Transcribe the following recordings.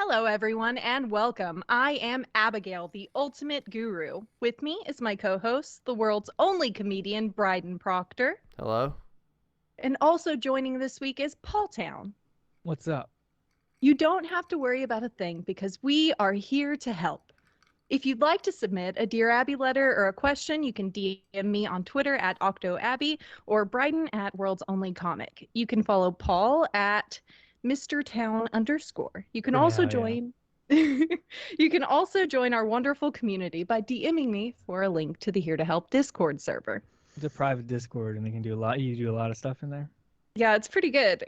Hello, everyone, and welcome. I am Abigail, the ultimate guru. With me is my co-host, the world's only comedian, Bryden Proctor. Hello? And also joining this week is Paul Town. What's up? You don't have to worry about a thing because we are here to help. If you'd like to submit a Dear Abby letter or a question, you can DM me on Twitter at OctoAbby or Bryden at World's Only Comic. You can follow Paul at Mr. Town _. You can also join you can also join our wonderful community by DMing me for a link to the Here to Help Discord server. It's a private Discord, and they can do a lot. You do a lot of stuff in there. Yeah, it's pretty good.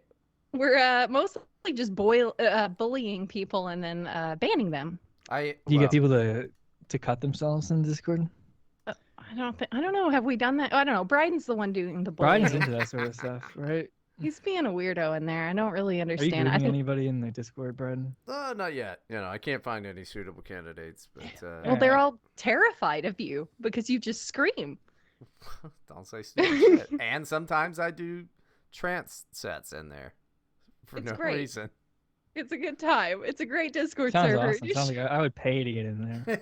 We're mostly just bullying people and then banning them. Do you get people to cut themselves in Discord? I don't know. Have we done that? I don't know. Bryden's the one doing the bullying. Bryden's into that sort of stuff, right? He's being a weirdo in there. I don't really understand. Are you grooming anybody in the Discord, Bryden? Not yet. I can't find any suitable candidates. But well, they're all terrified of you because you just scream. Don't say stupid shit. And sometimes I do trance sets in there for It's no great. reason. It's a good time. It's a great Discord Sounds server. awesome. Sounds like I would pay to get in there.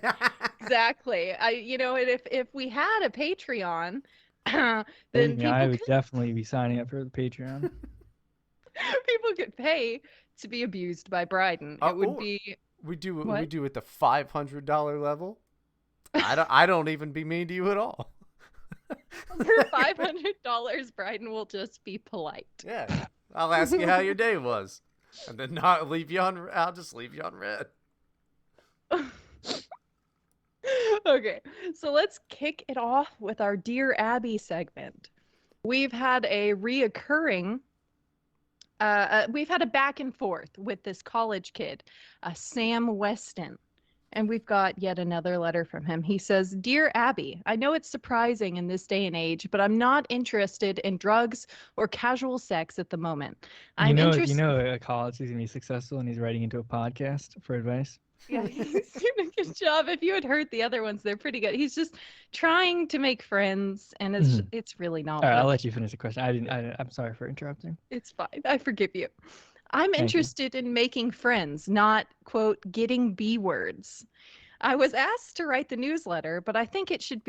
Exactly. If we had a Patreon, then people I would definitely be signing up for the Patreon. people could pay to be abused by Bryden. It would be. We do What? we do at the $500 level. I don't even be mean to you at all. For $500, Bryden will just be polite. Yeah, I'll ask you how your day was, and then not leave you on. I'll just leave you on red. Okay, so let's kick it off with our Dear Abby segment. We've had a reoccurring, we've had a back and forth with this college kid, Sam Weston. And we've got yet another letter from him. He says, Dear Abby, I know it's surprising in this day and age, but I'm not interested in drugs or casual sex at the moment. You know at college he's going to be successful and he's writing into a podcast for advice. Yeah, he's doing a good job. If you had heard the other ones, they're pretty good. He's just trying to make friends, and it's really not. All right, I'll let you finish the question. I'm sorry for interrupting. It's fine. I forgive you. I'm interested in making friends, not, quote, getting B words. I was asked to write the newsletter, but I think it would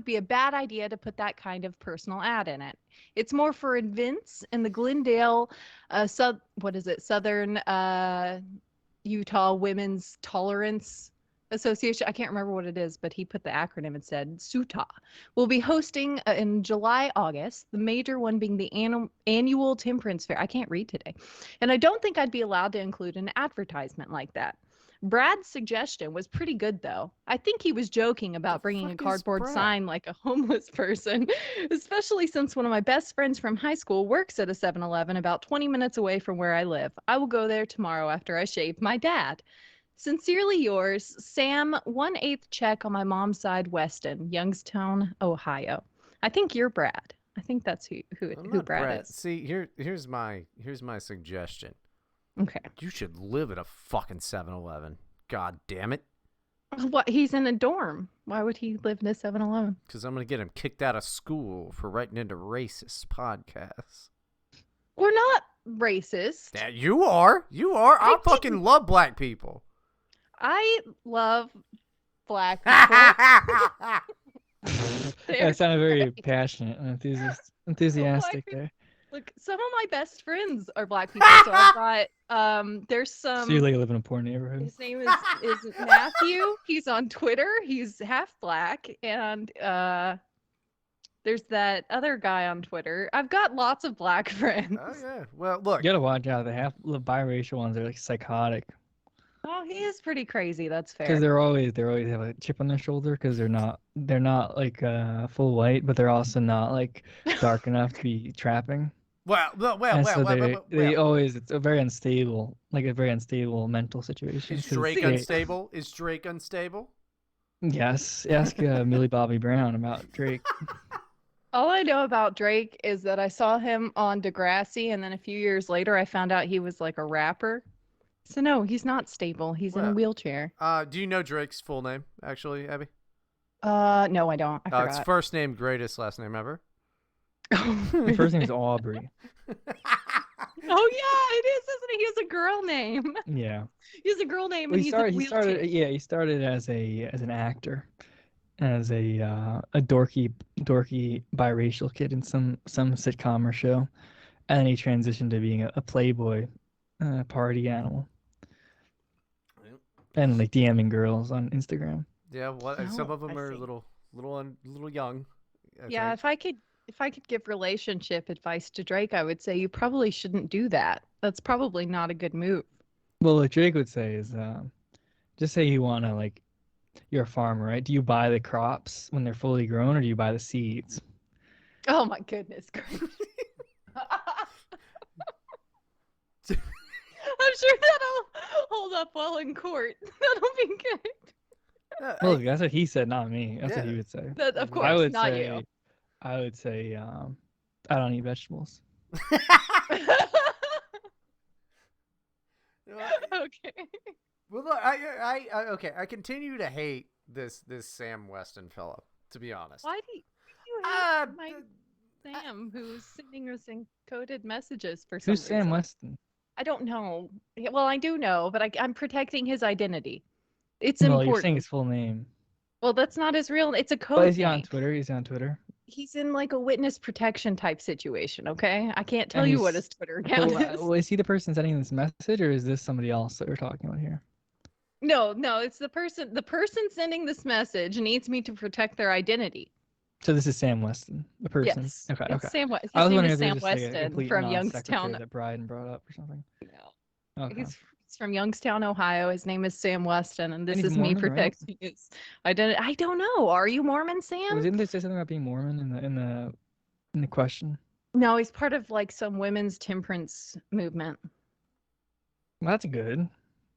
be a bad idea to put that kind of personal ad in it. It's more for events in the Glendale, Southern Utah Women's Tolerance Association. I can't remember what it is, but he put the acronym and said SUTA. We'll be hosting in July, August, the major one being the annual Temperance Fair. I can't read today. And I don't think I'd be allowed to include an advertisement like that. Brad's suggestion was pretty good, though. I think he was joking about bringing a cardboard sign like a homeless person, especially since one of my best friends from high school works at a 7-Eleven about 20 minutes away from where I live. I will go there tomorrow after I shave my dad. Sincerely yours, Sam, 1/8 check on my mom's side, Weston, Youngstown, Ohio. I think you're Brad. I think that's who Brad is. See, here's my suggestion. Okay. You should live at a fucking 7-Eleven. God damn it. What? He's in a dorm. Why would he live in a 7-Eleven? Because I'm going to get him kicked out of school for writing into racist podcasts. We're not racist. Yeah, you are. I fucking love black people. I love black people. That sounded very passionate and enthusiastic there. Look, some of my best friends are black people, so I've got there's some. So you live in a poor neighborhood. His name is Matthew. He's on Twitter. He's half black, and there's that other guy on Twitter. I've got lots of black friends. Oh yeah. Well, look. You gotta watch out. The biracial ones are like psychotic. Oh, he is pretty crazy. That's fair. Because they always have a chip on their shoulder because they're not like full white, but they're also not like dark enough to be trapping. They always, it's a very unstable mental situation. Is Drake unstable? Is Drake unstable? Yes. Ask Millie Bobby Brown about Drake. All I know about Drake is that I saw him on Degrassi, and then a few years later I found out he was like a rapper. So no, he's not stable. He's in a wheelchair. Do you know Drake's full name, actually, Abby? No, I don't. I forgot. It's first name, greatest, last name ever. My first name is Aubrey. Oh yeah, it is, isn't it? He has a girl name. Yeah. He has a girl name, Well, and he's a wheelchair. he started as an actor, as a dorky biracial kid in some sitcom or show, and then he transitioned to being a playboy party animal and like DMing girls on Instagram. Yeah, some Oh, of them I are see. little young. Yeah, if I could give relationship advice to Drake, I would say you probably shouldn't do that. That's probably not a good move. Well, what Drake would say is, just say you want to like, you're a farmer, right? Do you buy the crops when they're fully grown, or do you buy the seeds? Oh my goodness gracious. I'm sure that'll hold up well in court. That'll be good. Well, that's what he said, not me. That's what Yeah. he would say. Of course, I would not say, you. I would say, I don't eat vegetables. Okay. Well, look, I continue to hate this Sam Weston fellow. To be honest, Why do you hate my Sam, who's sending us encoded messages for some Who's reason? Sam Weston? I don't know. Well, I do know, but I'm protecting his identity. It's Well, important. you're saying his full name. Well, that's not his real. It's a code. But is he name. on Twitter? He's on Twitter. He's in like a witness protection type situation. Okay, I can't tell you what his Twitter account is. Well, is he the person sending this message, or is this somebody else that we're talking about here? No, it's the person. The person sending this message needs me to protect their identity. So this is Sam Weston, the person. Yes. Okay. It's Sam Weston. I was wondering His if name is there's Sam just like a Weston complete from non-sequitur Youngstown. that Bryden brought up or something. No. Okay. He's from Youngstown, Ohio. His name is Sam Weston, and this And he's is me Mormon, right? protecting his identity. I don't know. Are you Mormon, Sam? Well, didn't they say something about being Mormon in the question? No, he's part of like some women's temperance movement. Well, that's good.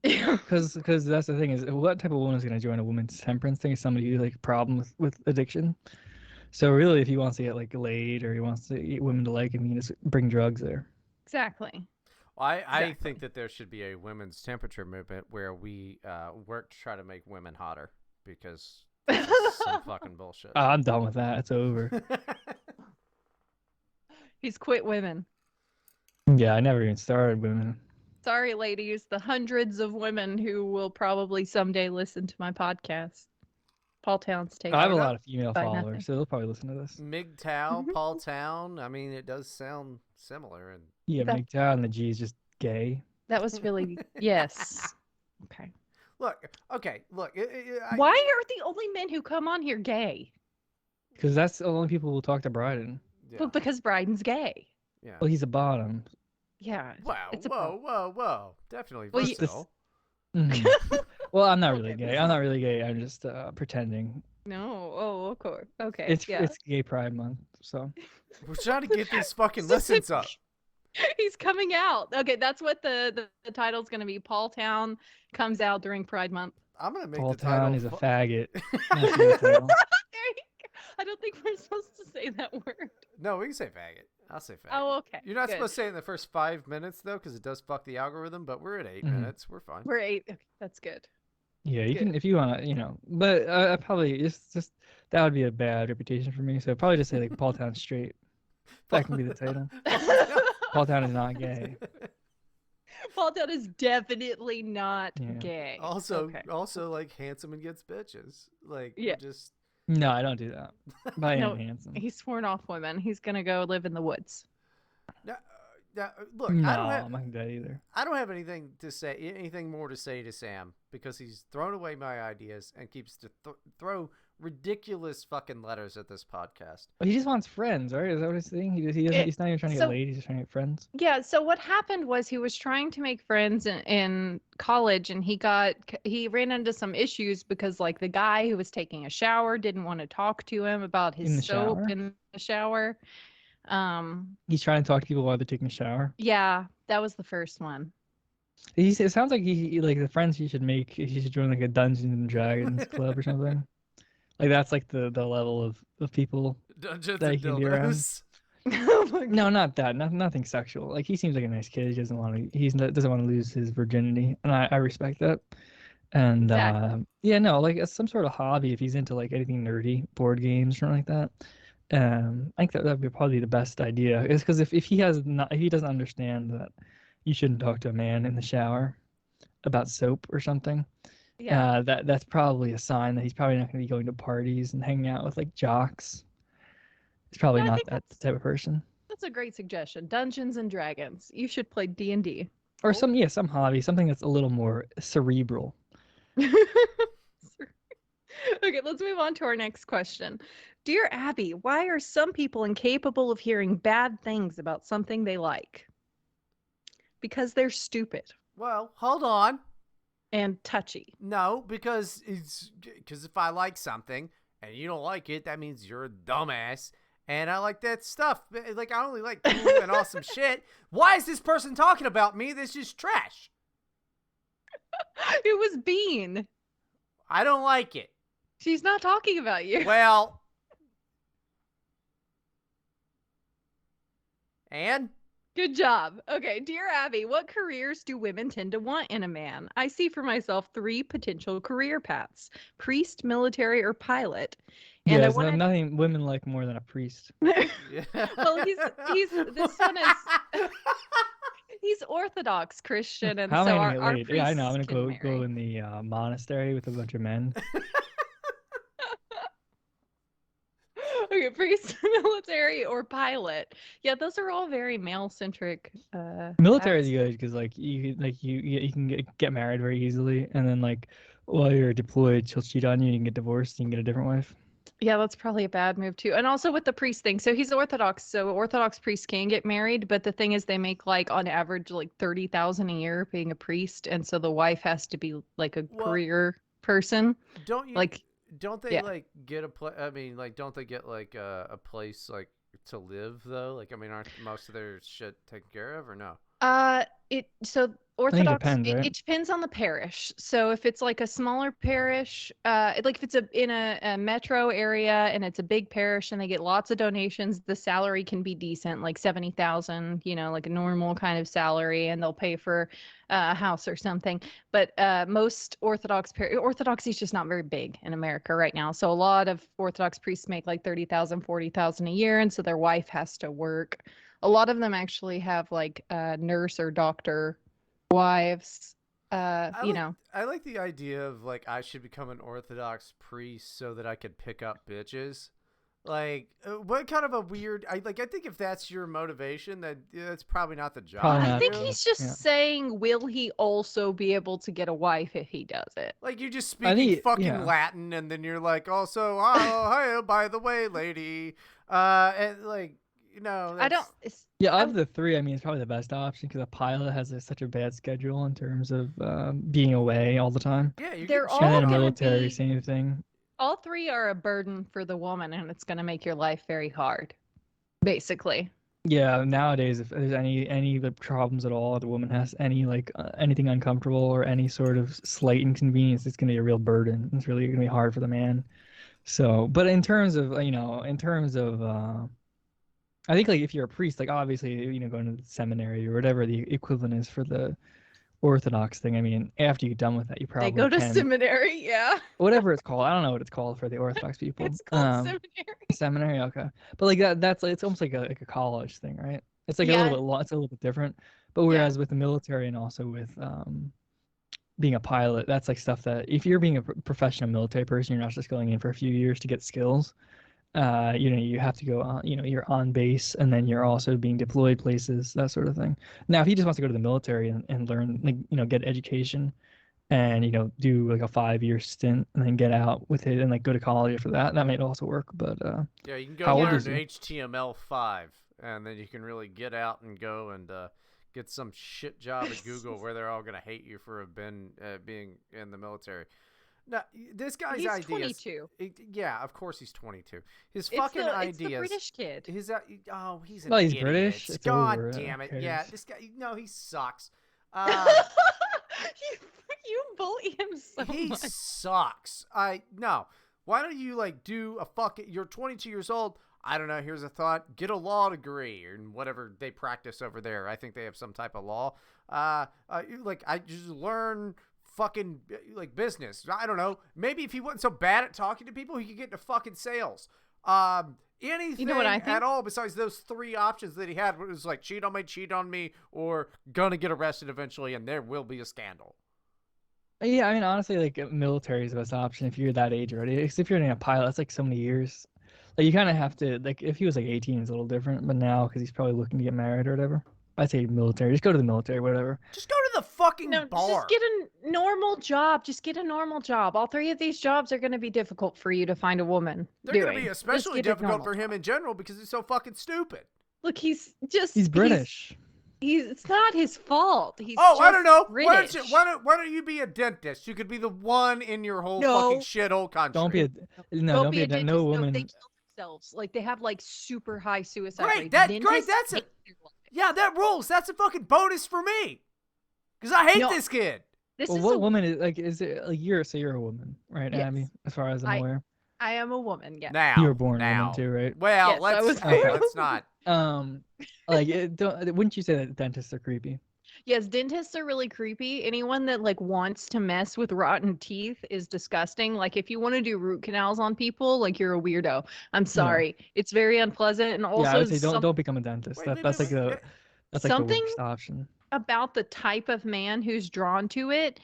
Yeah. Because that's the thing is, what type of woman is going to join a women's temperance thing? Is somebody who like a problem with addiction. So really, if he wants to get like laid or he wants to get women to like him, he can just bring drugs there. Exactly. I think that there should be a women's temperature movement where we work to try to make women hotter, because this is some fucking bullshit. I'm done with that. It's over. He's quit women. Yeah, I never even started women. Sorry, ladies, the hundreds of women who will probably someday listen to my podcast. Paul Town's taking. I have a lot of female by followers, nothing. so they'll probably listen to this. MGTOW, Paul Town. I mean, it does sound similar. And Yeah, That- MGTOW and the G is just gay. That was really yes. Okay. look. Why are the only men who come on here gay? Because that's the only people who will talk to Bryden. Yeah. Well, because Bryden's gay. Yeah. Well, he's a bottom. Yeah. Wow. It's a Whoa. Definitely Well, versatile. Mhm. Well, I'm not really gay. I'm not really gay. I'm just pretending. No. Oh, of course. Okay. It's yeah. it's Gay Pride Month, so We're trying to get these fucking listens up. He's coming out. Okay, that's what the title's going to be. Paul Town comes out during Pride Month. I'm gonna make Paul the title. Town is a faggot. That's the title. There you go. I don't think we're supposed to say that word. No, we can say faggot. I'll say faggot. Oh, okay. You're not good. supposed to say it in the first 5 minutes though, because it does fuck the algorithm. But we're at 8 Mhm. minutes. We're fine. We're 8. Okay, that's good. Yeah, you Good. can if you want to, But I probably just that would be a bad reputation for me. So probably just say like Paul Town straight. That can be the title. Paul Town is not gay. Paul Town is definitely not Yeah. gay. Also, Okay. like handsome and gets bitches. Like Yeah. just No, I don't do that. But I No, am handsome. He's sworn off women. He's gonna go live in the woods. look. No, I don't have. I'm not gonna do that either. I don't have anything more to say to Sam, because he's thrown away my ideas and keeps to throw ridiculous fucking letters at this podcast. But he just wants friends, right? Is that what he's saying? He doesn't. He's not even trying to get laid. He's just trying to get friends. Yeah, so what happened was he was trying to make friends in college, and he ran into some issues because like the guy who was taking a shower didn't want to talk to him about In his the soap shower? in the shower. He's trying to talk to people while they're taking a shower. Yeah, that was the first one. It sounds like he like the friends he should make. He should join like a Dungeons and Dragons club or something. Like that's like the level of people. Dungeons That and he can be around. dildos. Oh my God. No, not that. Nothing sexual. Like he seems like a nice kid. He doesn't want to. Doesn't want to lose his virginity, and I respect that. And Exactly. yeah, no, like it's some sort of hobby if he's into like anything nerdy, board games or something like that. I think that'd be probably the best idea. Is because if he if he doesn't understand that you shouldn't talk to a man in the shower about soap or something, Yeah. that's probably a sign that he's probably not going to be going to parties and hanging out with like jocks. He's probably Yeah, I not think that type of person. that's a great suggestion. Dungeons and Dragons. You should play D&D. Or some hobby, something that's a little more cerebral. Okay, let's move on to our next question. Dear Abby, why are some people incapable of hearing bad things about something they like? Because they're stupid. Well, hold on. And touchy. No, because if I like something and you don't like it, that means you're a dumbass. And I like that stuff. Like, I only like cool and awesome shit. Why is this person talking about me? This is trash. It was Bean. I don't like it. She's not talking about you. Well. And? Good job. Okay, dear Abby, what careers do women tend to want in a man? I see for myself 3 potential career paths: priest, military, or pilot. And there's nothing women like more than a priest. Well, he's this son is he's Orthodox Christian, and How so am I our gonna Yeah, I know. I'm priests gonna can go marry. in the monastery with a bunch of men. Okay, priest, military, or pilot. Yeah, those are all very male-centric. Military is paths. good because you can get married very easily, and then like while you're deployed, she'll cheat on you. You can get divorced. You can get a different wife. Yeah, that's probably a bad move too. And also with the priest thing. So he's Orthodox, so Orthodox priests can get married, but the thing is they make like on average like 30,000 a year being a priest, and so the wife has to be like a career person. Don't you like don't they yeah. like get don't they get like a place like to live though? Like, I mean, aren't most of their shit taken care of or no? So I think it Orthodox, depends, right? it depends on the parish. So if it's like a smaller parish, like if it's in a metro area and it's a big parish and they get lots of donations, the salary can be decent, like 70,000, like a normal kind of salary, and they'll pay for a house or something. But most Orthodoxy is just not very big in America right now. So a lot of Orthodox priests make like 30,000, 40,000 a year, and so their wife has to work. A lot of them actually have like nurse or doctor wives. I like the idea of like I should become an Orthodox priest so that I could pick up bitches. Like, what kind of a weird? I think if that's your motivation, that's probably not the job. Probably I not. think he's just saying, will he also be able to get a wife if he does it? Like, you're just speaking fucking Latin, and then you're like, also, oh, by the way, lady, and like. I don't. Of the 3, I mean, it's probably the best option because a pilot has such a bad schedule in terms of being away all the time. Yeah, they're all and then military, same thing. All 3 are a burden for the woman, and it's going to make your life very hard, basically. Yeah, nowadays, if there's any problems at all, the woman has anything uncomfortable or any sort of slight inconvenience, it's gonna be a real burden. It's really gonna be hard for the man. So, but in terms of I think like if you're a priest, like obviously, going to the seminary or whatever the equivalent is for the Orthodox thing. I mean, after you're done with that, you probably they go to seminary, yeah. Whatever it's called. I don't know what it's called for the Orthodox people. It's called seminary. Seminary, okay. But like that's like it's almost like a college thing, right? It's like a little bit different. But whereas with the military and also with being a pilot, that's like stuff that if you're being a professional military person, you're not just going in for a few years to get skills. You have to go on, you're on base and then you're also being deployed places, that sort of thing. Now, if he just wants to go to the military and learn, like, get education and, do like a 5-year stint and then get out with it and like go to college after that, that might also work. But yeah, you can go learn HTML5 and then you can really get out and go and get some shit job at Google where they're all going to hate you for being in the military. No, this guy's he's ideas. 22. Yeah, of course he's 22. His fucking ideas. It's the British kid. He's he's an he's idiot. British. God damn it! Yeah, this guy. No, he sucks. You bully him so much. He sucks. No. Why don't you do a fucking? You're 22 years old. I don't know. Here's a thought: get a law degree or whatever they practice over there. I think they have some type of law. I just learn fucking business. I don't know. Maybe if he wasn't so bad at talking to people, he could get into fucking sales. anything what I think? at all besides those 3 options that he had. It was like cheat on me, or gonna get arrested eventually, and there will be a scandal. Yeah, I mean, honestly, like military is the best option if you're that age already. Because if you're a pilot, that's like so many years. Like you kind of have to, like, if he was like 18, it's a little different. But now, because he's probably looking to get married or whatever, I'd say military. Just go to the military, whatever. Just go to the fucking bar. Just get a normal job. Just get a normal job. All 3 of these jobs are going to be difficult for you to find a woman. They're going to be especially difficult for him in general because he's so fucking stupid. Look, he's British. It's not his fault. I don't know. British. Why don't you be a dentist? You could be the one in your whole fucking shithole country. Don't be a dentist. No woman. They kill themselves. Like they have like super high suicide rates. That rules. That's a fucking bonus for me. Because I hate this kid. What woman is like? Is it like you're a woman, right, yes. Abby? As far as I'm aware. I am a woman. Yeah. Now you were born a woman too, right? Well, yes, let's not. Like, wouldn't you say that dentists are creepy? Yes, dentists are really creepy. Anyone that like wants to mess with rotten teeth is disgusting. Like if you want to do root canals on people, like you're a weirdo. I'm sorry. Yeah. It's very unpleasant, and also I would say don't become a dentist. That's like the worst option. About the type of man who's drawn to it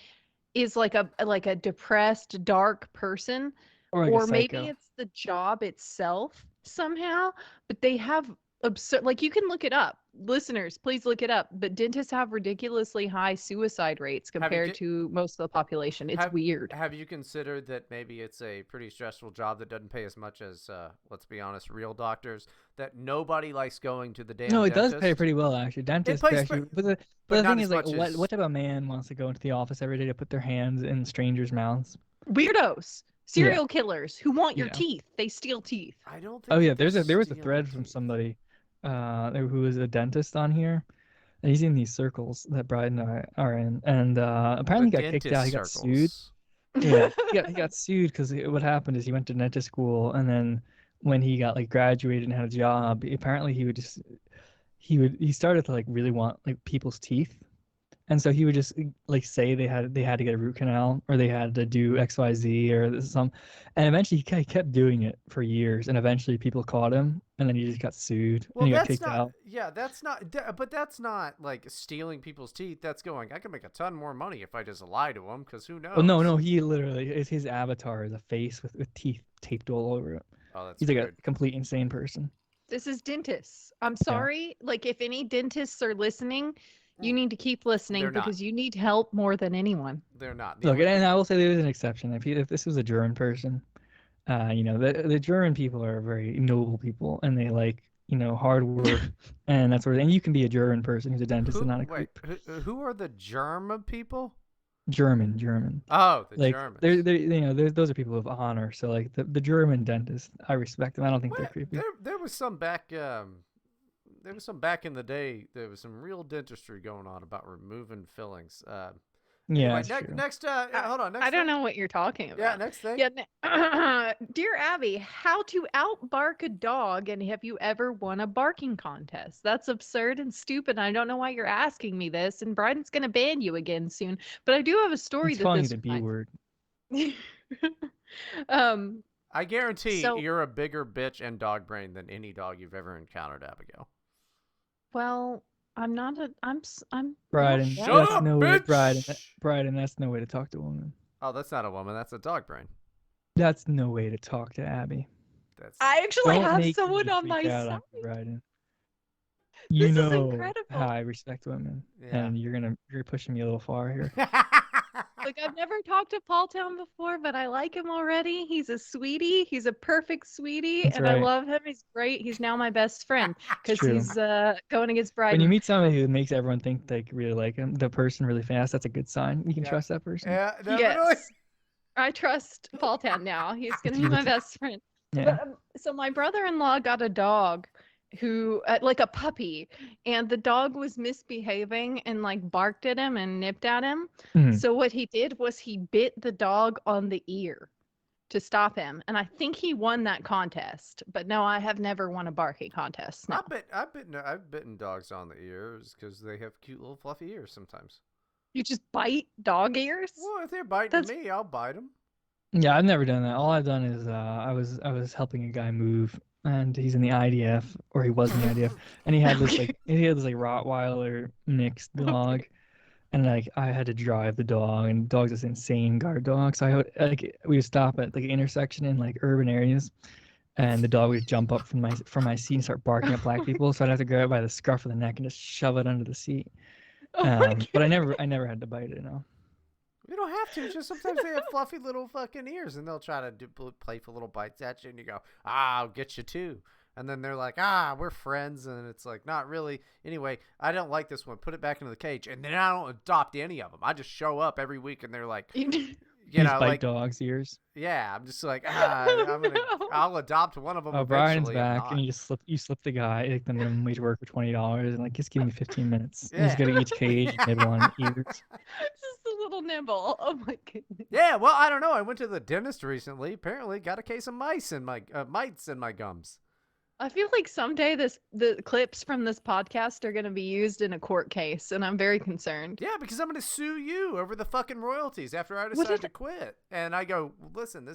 is like a depressed, dark person, or maybe it's the job itself somehow. But they have absurd, like you can look it up. Listeners, please look it up. But dentists have ridiculously high suicide rates compared to most of the population. It's weird. Have you considered that maybe it's a pretty stressful job that doesn't pay as much as, let's be honest, real doctors? That nobody likes going to the damn No, it dentist? does pay pretty well, actually. Dentists pay actually. But the thing is, like, what type of man wants to go into the office every day to put their hands in strangers' mouths? Weirdos. Serial killers who want your teeth. They steal teeth. I don't think. Oh yeah, there was a thread from somebody who was a dentist on here, and he's in these circles that Bryden are in, and apparently he got kicked out. He got sued. Yeah, he got sued because what happened is he went to dentist school, and then when he got like graduated and had a job, apparently he started to like really want like people's teeth. And so he would just like say they had to get a root canal, or they had to do XYZ or some, and eventually he kept doing it for years, and eventually people caught him, and then he just got sued and he got kicked out. Yeah, that's not like stealing people's teeth. That's going, I can make a ton more money if I just lie to them, because who knows? Oh no, he literally his avatar is a face with teeth taped all over it. Oh, that's he's weird. Like a complete insane person. This is dentists. I'm sorry, like if any dentists are listening. You need to keep listening because you need help more than anyone. They're not. Look, and I will say there's an exception. If this was a German person, the German people are very noble people, and they like hard work and that sort of thing. And you can be a German person who's a dentist and not a creep. Who are the German people? German. Oh, the Germans. Those are people of honor. So like the German dentist, I respect them. I don't think they're creepy. There was some back. There was some back in the day. There was some real dentistry going on about removing fillings. Yeah. Anyway, next. Hold on. Next. I don't know what you're talking about. Yeah. Next thing. Yeah. Dear Abby, how to outbark a dog, and have you ever won a barking contest? That's absurd and stupid. I don't know why you're asking me this. And Bryden's gonna ban you again soon. But I do have a story He's calling you the B word. I guarantee you're a bigger bitch and dog brain than any dog you've ever encountered, Abigail. Well, I'm not I'm Bryden. Shut up, bitch! Bryden, that's no way to talk to a woman. Oh, that's not a woman. That's a dog brain. That's no way to talk to Abby. I actually have someone on my side. Bryden. This is incredible. How I respect women, and you're pushing me a little far here. Look, I've never talked to Paul Town before, but I like him already. He's a sweetie. He's a perfect sweetie, and right. I love him. He's great. He's now my best friend because he's going against Bryden. When you meet somebody who makes everyone think they really like him, the person really fast, that's a good sign. You can trust that person. Yeah, definitely. Yes. I trust Paul Town now. He's going to be my best friend. Yeah. But, so my brother-in-law got a dog who like a puppy, and the dog was misbehaving and like barked at him and nipped at him. So what he did was he bit the dog on the ear to stop him, and I think he won that contest. But no, I have never won a barking contest. No. I've bitten dogs on the ears because they have cute little fluffy ears sometimes. You just bite dog ears? Well, if they're biting me, I'll bite them. Yeah, I've never done that. All I've done is I was helping a guy move and he's in the IDF, or he was in the IDF, and he had this Rottweiler mixed dog, and like I had to drive the dog, and the dog's this insane guard dog, so we would stop at like an intersection in like urban areas, and the dog would jump up from my seat and start barking at black people, so I'd have to grab it by the scruff of the neck and just shove it under the seat. But I never had to bite it. No. You don't have to. Just sometimes they have fluffy little fucking ears, and they'll try to do playful little bites at you, and you go, I'll get you too. And then they're like, we're friends, and it's like, not really. Anyway, I don't like this one. Put it back into the cage, and then I don't adopt any of them. I just show up every week, and they're like, you know, bite like dogs' ears. Yeah, I'm just like, I'll adopt one of them. Oh, Bryden's back, and you slip the guy like the minimum wage work for $20, and like just give me 15 minutes. Yeah. And he's got each cage nibble on ears. Just a little nibble. Oh my goodness. Yeah, well, I don't know. I went to the dentist recently. Apparently, got a case of mites in my gums. I feel like someday the clips from this podcast are going to be used in a court case, and I'm very concerned. Yeah, because I'm going to sue you over the fucking royalties after I decide to quit. And I go, listen,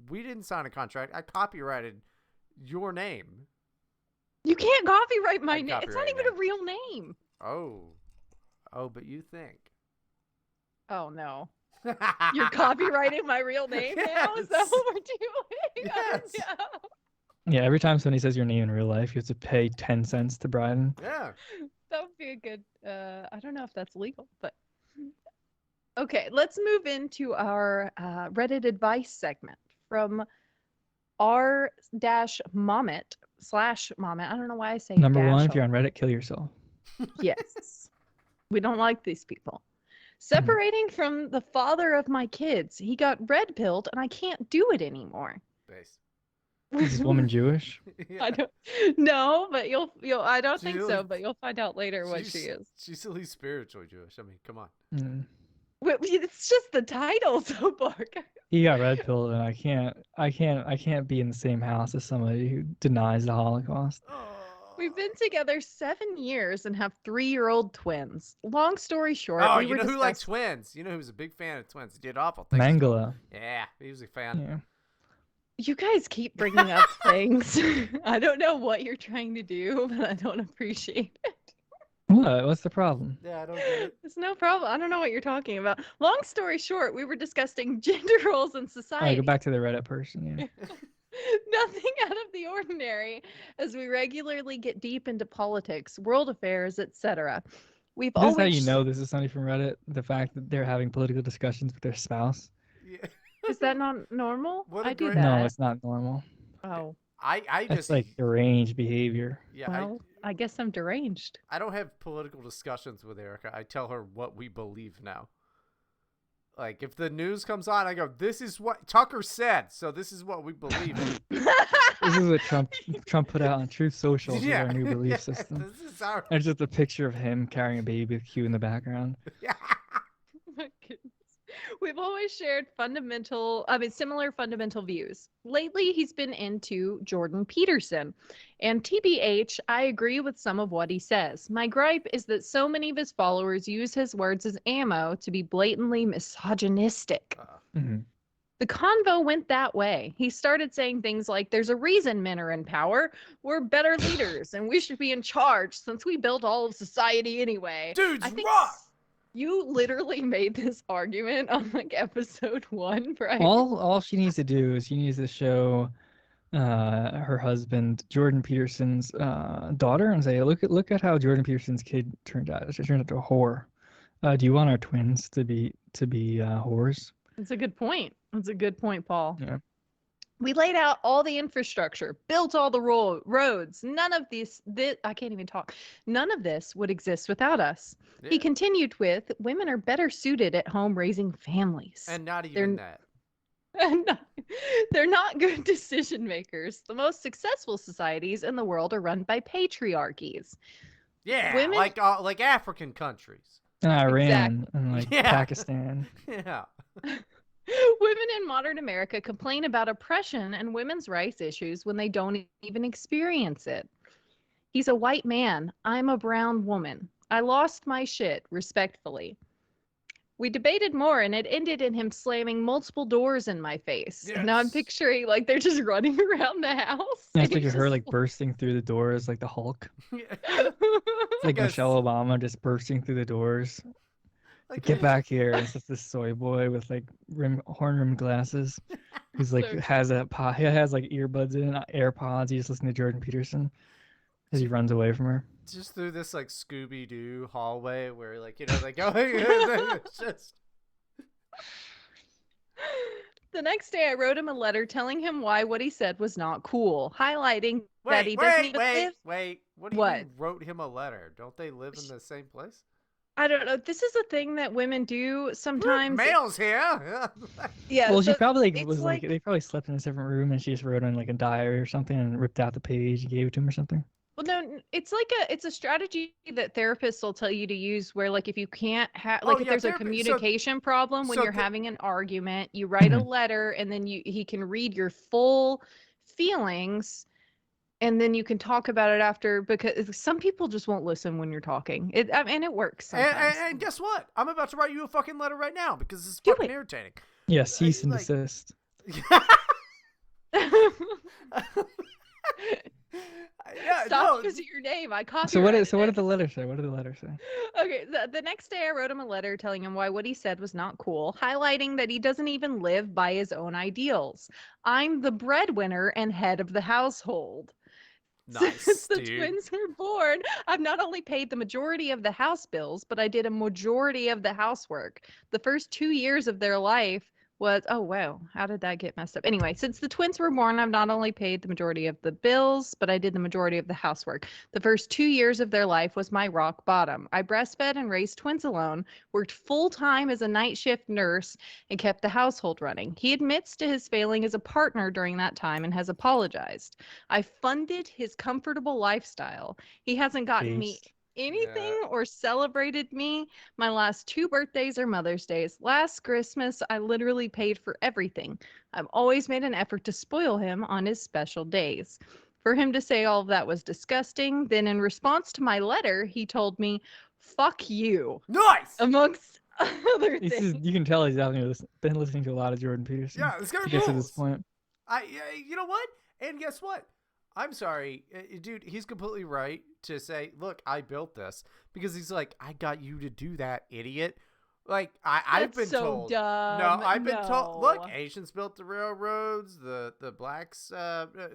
we didn't sign a contract. I copyrighted your name. You can't copyright my name. It's not even a real name. Oh, but you think. Oh, no. You're copyrighting my real name now? Is that what we're doing? Yes. Oh, no. Yeah, every time somebody says your name in real life, you have to pay 10 cents to Bryden. Yeah. That would be a good, I don't know if that's legal, but. Okay, let's move into our Reddit advice segment from r-mommet /mommet. I don't know why I say Number one, if you're on Reddit, kill yourself. Yes. We don't like these people. Separating from the father of my kids. He got red-pilled, and I can't do it anymore. Base. Is this woman Jewish? Yeah. I don't know, but you'll I don't think so, but you'll find out later what she is. She's at least spiritually Jewish. I mean, come on. It's just the title so far. He got red pilled, and I can't be in the same house as somebody who denies the Holocaust. We've been together 7 years and have 3-year-old twins. Long story short, you know who likes twins? You know who's a big fan of twins? He did awful things. Mangala. Yeah, he was a fan. Yeah. You guys keep bringing up things. I don't know what you're trying to do, but I don't appreciate it. What? What's the problem? Yeah, I don't get it. There's no problem. I don't know what you're talking about. Long story short, we were discussing gender roles in society. All right, go back to the Reddit person, yeah. Nothing out of the ordinary as we regularly get deep into politics, world affairs, etc. This is how you know this is somebody from Reddit, the fact that they're having political discussions with their spouse. Yeah. Is that not normal? I do that. No, it's not normal. Oh. That's like deranged behavior. Yeah. Well, I guess I'm deranged. I don't have political discussions with Erica. I tell her what we believe now. Like, if the news comes on, I go, this is what Tucker said, so this is what we believe. This is what Trump put out on Truth Social as our new belief system. This is our... There's just a picture of him carrying a baby with Q in the background. Yeah. Oh my goodness. We've always shared similar fundamental views. Lately, he's been into Jordan Peterson. And TBH, I agree with some of what he says. My gripe is that so many of his followers use his words as ammo to be blatantly misogynistic. Mm-hmm. The convo went that way. He started saying things like, there's a reason men are in power. We're better leaders, and we should be in charge since we built all of society anyway. Dude's rock! You literally made this argument on like episode 1, Bryden. All she needs to do is she needs to show her husband Jordan Peterson's daughter and say, look at how Jordan Peterson's kid turned out. She turned into a whore. Do you want our twins to be whores? That's a good point. That's a good point, Paul. Yeah. We laid out all the infrastructure, built all the roads. None of this, I can't even talk. None of this would exist without us. Yeah. He continued with, women are better suited at home raising families. And not even that. They're not good decision makers. The most successful societies in the world are run by patriarchies. Yeah, women, like African countries. And Iran and Pakistan. Yeah. Women in modern America complain about oppression and women's rights issues when they don't even experience it. He's a white man. I'm a brown woman. I lost my shit, respectfully. We debated more, and it ended in him slamming multiple doors in my face. Yes. And now I'm picturing like they're just running around the house. Yeah, it's like her like bursting through the doors like the Hulk. It's like Michelle Obama just bursting through the doors. Like, get back here! And it's just this soy boy with like horn-rimmed glasses. He's like he has like earbuds in, AirPods. He's just listening to Jordan Peterson as he runs away from her. Just through this like Scooby-Doo hallway where like they go. It's just. The next day, I wrote him a letter telling him why what he said was not cool, highlighting that he doesn't even live. Wait. What do you mean wrote him a letter? Don't they live in the same place? I don't know. This is a thing that women do sometimes. Males here. Yeah. Well, she probably was like they probably slept in a different room, and she just wrote on like a diary or something and ripped out the page and gave it to him or something. Well, no, it's a strategy that therapists will tell you to use where like if you can't have if there's a communication problem when you're having an argument, you write a letter and then he can read your full feelings and then you can talk about it after, because some people just won't listen when you're talking. It works sometimes. And guess what? I'm about to write you a fucking letter right now because it's fucking irritating. Yeah, cease and desist. Stop using your name. I copied. So what did the letter say? What did the letter say? Okay, the next day I wrote him a letter telling him why what he said was not cool, highlighting that he doesn't even live by his own ideals. I'm the breadwinner and head of the household. Nice, Since the twins were born, I've not only paid the majority of the house bills, but I did a majority of the housework. The first 2 years of their life was, oh wow, how did that get messed up? Anyway, since the twins were born, I've not only paid the majority of the bills, but I did the majority of the housework. The first 2 years of their life was my rock bottom. I breastfed and raised twins alone, worked full-time as a night shift nurse, and kept the household running. He admits to his failing as a partner during that time and has apologized. I funded his comfortable lifestyle. He hasn't gotten me anything or celebrated me my last 2 birthdays or Mother's Days. Last Christmas, I literally paid for everything. I've always made an effort to spoil him on his special days. For him to say all of that was disgusting, then in response to my letter, he told me, "Fuck you." Nice! Amongst other things. You can tell he's been listening to a lot of Jordan Peterson. Yeah, this guy to get to this point. You know what? And guess what? I'm sorry, dude, he's completely right to say, look, I built this. Because he's like, I got you to do that, idiot. Like, I've been told. Dumb. No, I've been told. Look, Asians built the railroads, the blacks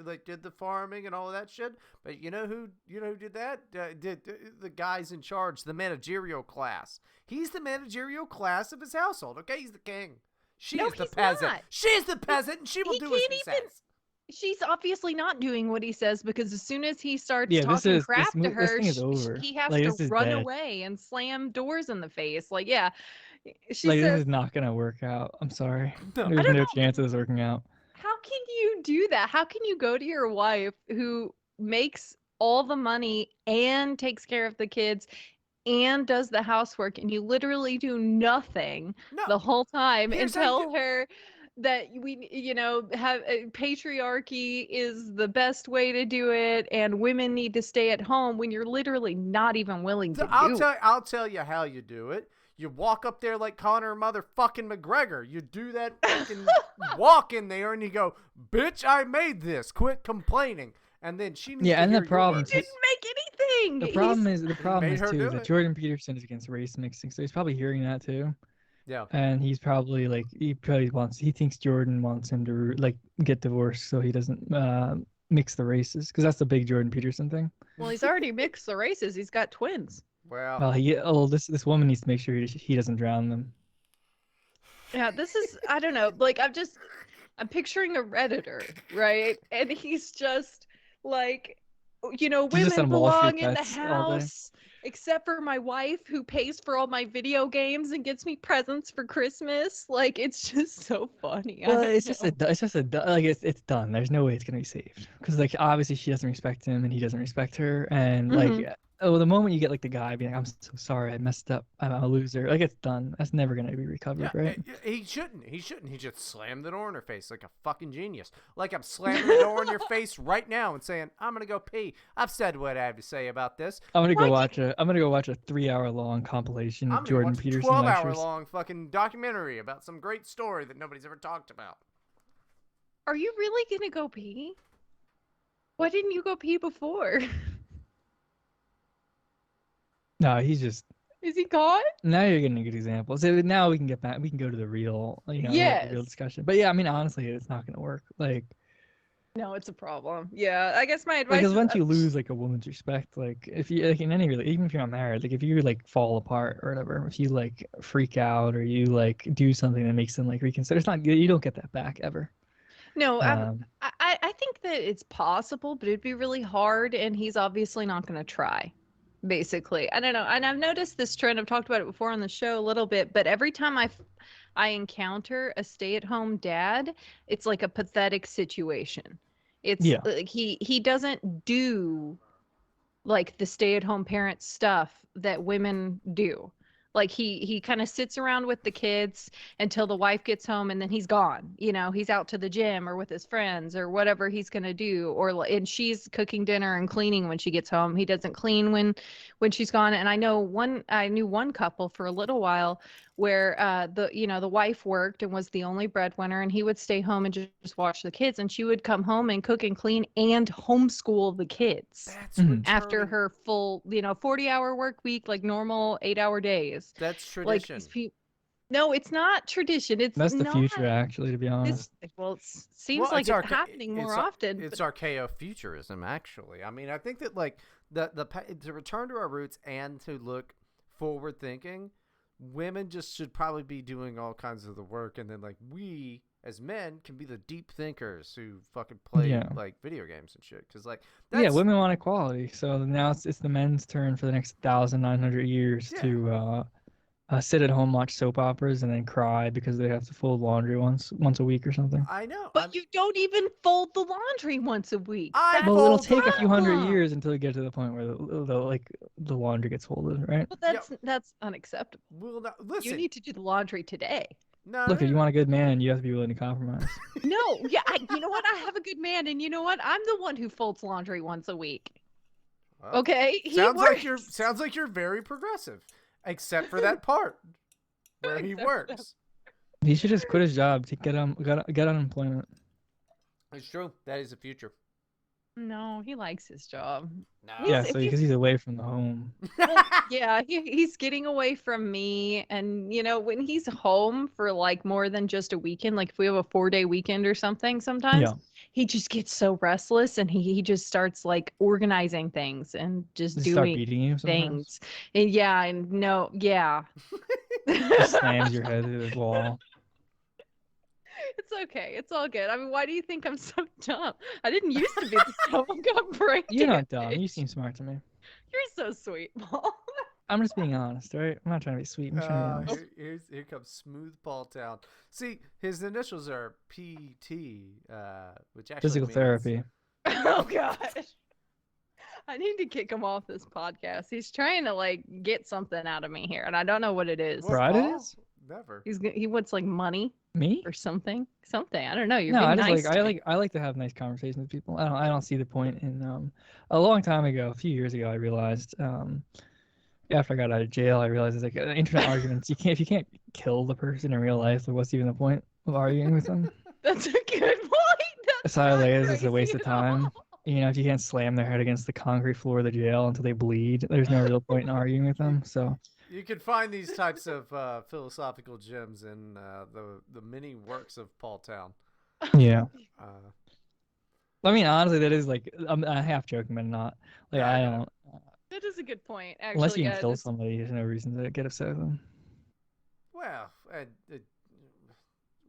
like did the farming and all of that shit. But you know who did that? Did the guys in charge, the managerial class. He's the managerial class of his household, okay? He's the king. She's the peasant. Not. She's the peasant, and she will do as he says. She's obviously not doing what he says, because as soon as he starts talking crap to her, he has to run away and slam doors in the face. Like, yeah. She says, this is not going to work out. I'm sorry. There's no chance of this working out. How can you do that? How can you go to your wife who makes all the money and takes care of the kids and does the housework, and you literally do nothing the whole time and tell her that we have patriarchy is the best way to do it and women need to stay at home when you're literally not even willing to do it? I'll tell you how you do it. You walk up there like Conor motherfucking McGregor. You do that fucking walk in there and you go, "Bitch, I made this. Quit complaining." And then she needs to and hear the problem didn't make anything. The problem is too that Jordan Peterson is against race mixing, so he's probably hearing that too. Yeah. And he's probably he thinks Jordan wants him to like get divorced so he doesn't mix the races, because that's the big Jordan Peterson thing. Well, he's already mixed the races. He's got twins. Well, this woman needs to make sure he doesn't drown them. Yeah, this is, I don't know. Like, I'm picturing a Redditor, right? And he's just like, women belong in the house, except for my wife, who pays for all my video games and gets me presents for Christmas. Like, it's just so funny. Well, it's done. There's no way it's gonna be saved, because like obviously she doesn't respect him and he doesn't respect her, and like the moment you get like the guy being like, I'm so sorry, I messed up, I'm a loser, like it's done. That's never gonna be recovered, right? He shouldn't. He just slammed the door in her face like a fucking genius. Like I'm slamming the door in your face right now and saying, I'm gonna go pee. I've said what I have to say about this. I'm gonna go watch a 3-hour-long compilation of Jordan Peterson lectures. 12-hour-long fucking documentary about some great story that nobody's ever talked about. Are you really gonna go pee? Why didn't you go pee before? No, he's just. Is he gone? Now you're getting a good example. So now we can get back. We can go to the real, the real discussion. But yeah, I mean, honestly, it's not going to work. Like. No, it's a problem. Yeah, I guess my advice. Because once you lose like a woman's respect, like if you like in any even if you're not married, like if you like fall apart or whatever, if you like freak out or you like do something that makes them like reconsider, it's not you don't get that back ever. No, I think that it's possible, but it'd be really hard, and he's obviously not going to try. Basically, I don't know, and I've noticed this trend. I've talked about it before on the show a little bit, but every time I encounter a stay-at-home dad, it's like a pathetic situation. It's like he doesn't do like the stay-at-home parent stuff that women do. Like he kind of sits around with the kids until the wife gets home, and then he's gone. He's out to the gym or with his friends or whatever he's gonna do. And she's cooking dinner and cleaning when she gets home. He doesn't clean when she's gone. And I knew one couple for a little while where the wife worked and was the only breadwinner, and he would stay home and just watch the kids, and she would come home and cook and clean and homeschool the kids. That's after her full 40-hour work week, like normal 8-hour days. That's tradition. No, it's not tradition. That's the future, actually, to be honest. It seems like it's happening more often. It's archaeo-futurism, actually. I mean, I think that like to return to our roots and to look forward-thinking, women just should probably be doing all kinds of the work, and then like we as men can be the deep thinkers who fucking play like video games and shit. Because like women want equality, so now it's the men's turn for the next 1,900 years to sit at home, watch soap operas, and then cry because they have to fold laundry once a week or something. I know, but you don't even fold the laundry once a week. It'll take a few hundred years until you get to the point where the laundry gets folded, right? But that's unacceptable. Well, no, listen. You need to do the laundry today. No, look, if you want a good man, you have to be willing to compromise. No, you know what? I have a good man, and you know what? I'm the one who folds laundry once a week. Well, okay, sounds like you're very progressive. Except for that part where he works. He should just quit his job to get unemployment. It's true. That is the future. No, he likes his job. No. Yeah, because he's away from the home. Well, yeah, he's getting away from me, and when he's home for like more than just a weekend, like if we have a 4-day weekend or something, sometimes he just gets so restless, and he just starts like organizing things and just doing start beating you things. And Just slams your head to the wall. It's okay. It's all good. I mean, why do you think I'm so dumb? I didn't used to be this dumb. I got brain You're not dumb. You seem smart to me. You're so sweet, Paul. I'm just being honest, all right? I'm not trying to be sweet. I'm trying to be honest. Here comes Smooth Paul Town. See, his initials are PT, which actually physical therapy. Oh, gosh. I need to kick him off this podcast. He's trying to, like, get something out of me here, and I don't know what it is. Bryden is? Never. He wants, like, money. Me? Or something. I don't know. You're being nice. I like to have nice conversations with people. I don't see the point in a long time ago, a few years ago, I realized after I got out of jail, I realized like internet arguments, if you can't kill the person in real life, like what's even the point of arguing with them? That's a good point. That's how it is. It's a waste of time. If you can't slam their head against the concrete floor of the jail until they bleed, there's no real point in arguing with them. So you can find these types of philosophical gems in the many works of Paul Town. Yeah. I mean, honestly, that is like I'm half joking, but not like I don't. That is a good point. Actually, unless you can kill somebody, there's no reason to get upset with them. Well,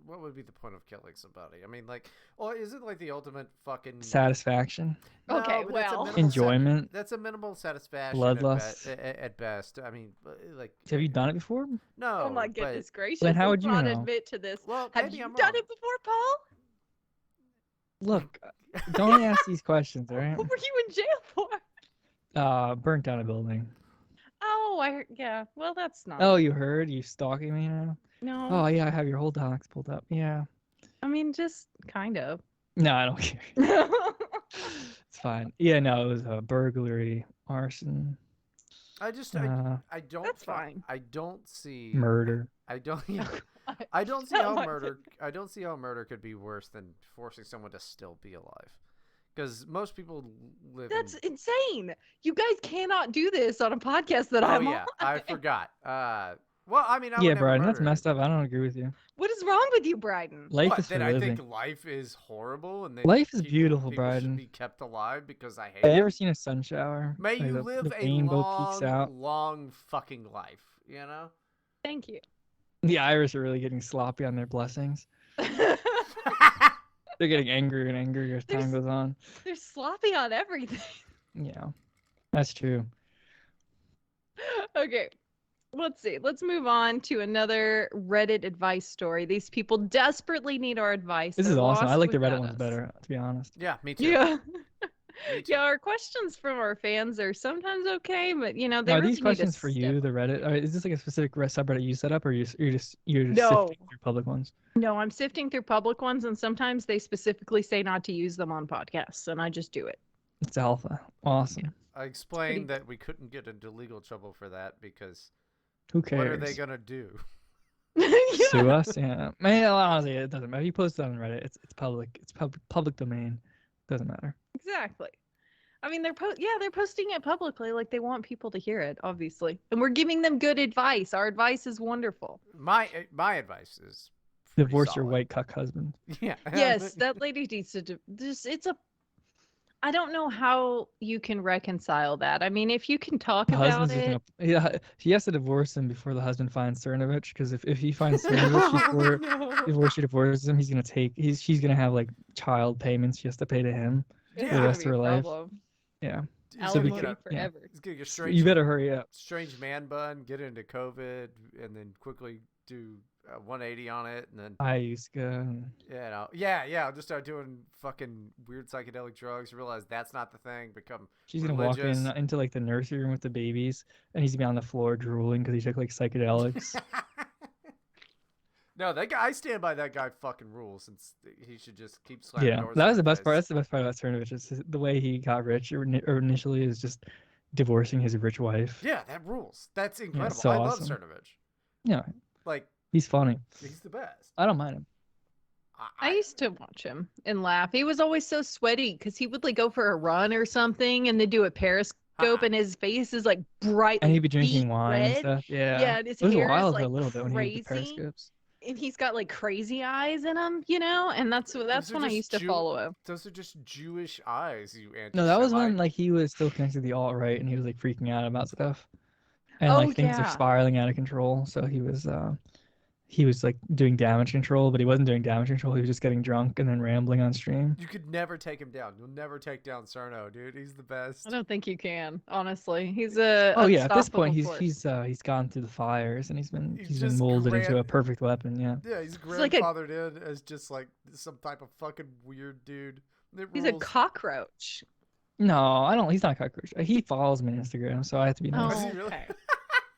what would be the point of killing somebody? I mean, like, or is it like the ultimate fucking satisfaction? No, okay, well, enjoyment. That's a minimal satisfaction. Bloodlust. At best. I mean, like. Have you done it before? No. Oh my goodness gracious! Then how would you not know? admit to this? Well, have you done it before, Paul? Look, don't ask these questions, all right? What were you in jail for? Burnt down a building. Oh, yeah. Well, that's not. Oh, you heard? You stalking me now? No. Oh yeah, I have your whole docs pulled up. Yeah. I mean, just kind of. No, I don't care. It's fine. Yeah, no, it was a burglary, arson. I don't. That's fine. I don't see murder. I don't. I don't see how murder. I don't see how murder could be worse than forcing someone to still be alive. Because most people live. That's insane. You guys cannot do this on a podcast that I'm on. I forgot. Well, I mean, yeah, Bryden, that's messed up. I don't agree with you. What is wrong with you, Bryden? Life is for living. I think life is horrible, and life is beautiful, Bryden. Should be kept alive because I hate. Have you ever seen a sun shower? May you live a long fucking life. You know. Thank you. The Irish are really getting sloppy on their blessings. They're getting angrier and angrier as time goes on. They're sloppy on everything. Yeah, that's true. Okay, let's see. Let's move on to another Reddit advice story. These people desperately need our advice. This is awesome. I like the Reddit ones better, to be honest. Yeah, me too. Yeah. Yeah, our questions from our fans are sometimes okay, but they are really these questions for you, the Reddit? Or is this like a specific subreddit you set up, or you're just sifting through public ones? No, I'm sifting through public ones, and sometimes they specifically say not to use them on podcasts, and I just do it. It's alpha. Awesome. Yeah. I explained that we couldn't get into legal trouble for that because who cares? What are they gonna do? Sue us? Yeah. Man, honestly, it doesn't matter. If you post it on Reddit, it's public. It's public domain. Doesn't matter. Exactly. I mean, they're posting it publicly, like they want people to hear it, obviously, and we're giving them good advice. Our advice is wonderful. My advice is divorce your white cuck husband. Yeah. Yes, that lady needs to. I don't know how you can reconcile that. I mean, if you can talk about it. He has to divorce him before the husband finds Cernovich, because if he finds Cernovich before she divorces him, she's gonna have like child payments she has to pay to him for the rest of her life. Yeah. Alimony forever. He's gonna get strange. You better hurry up. Strange man bun, get into COVID, and then quickly do 180 on it, and then ayahuasca. Yeah. I'll just start doing fucking weird psychedelic drugs. Realize that's not the thing. She's gonna walk into like the nursery room with the babies, and he's gonna be on the floor drooling because he took like psychedelics. No, that guy. I stand by that guy. Fucking rules, and he should just keep slamming doors. That was the best part. That's the best part about Cernovich. Is the way he got rich initially is just divorcing his rich wife. Yeah, that rules. That's incredible. So I awesome. love Cernovich. Yeah, like he's funny. He's the best. I don't mind him. I used to watch him and laugh. He was always so sweaty because he would like go for a run or something, and then do a periscope, and his face is like bright. And he'd be drinking wine and stuff. Yeah. Yeah, and his hair is wild like for a little bit when he did the crazy. periscopes. And he's got like crazy eyes in him, and that's when I used to follow him. Those are just Jewish eyes, you anti-Semite. No, that was when like he was still connected to the alt-right, and he was like freaking out about stuff, and things are spiraling out of control. So he was like doing damage control, but he wasn't doing damage control. He was just getting drunk and then rambling on stream. You could never take him down. You'll never take down Cerno, dude. He's the best. I don't think you can, honestly. He's a at this point he's gone through the fires, and he's been molded into a perfect weapon. Yeah. Yeah, he's grandfathered in as just like some type of fucking weird dude. He's a cockroach. No, he's not a cockroach. He follows me on Instagram, so I have to be nice. Oh, is he really? okay.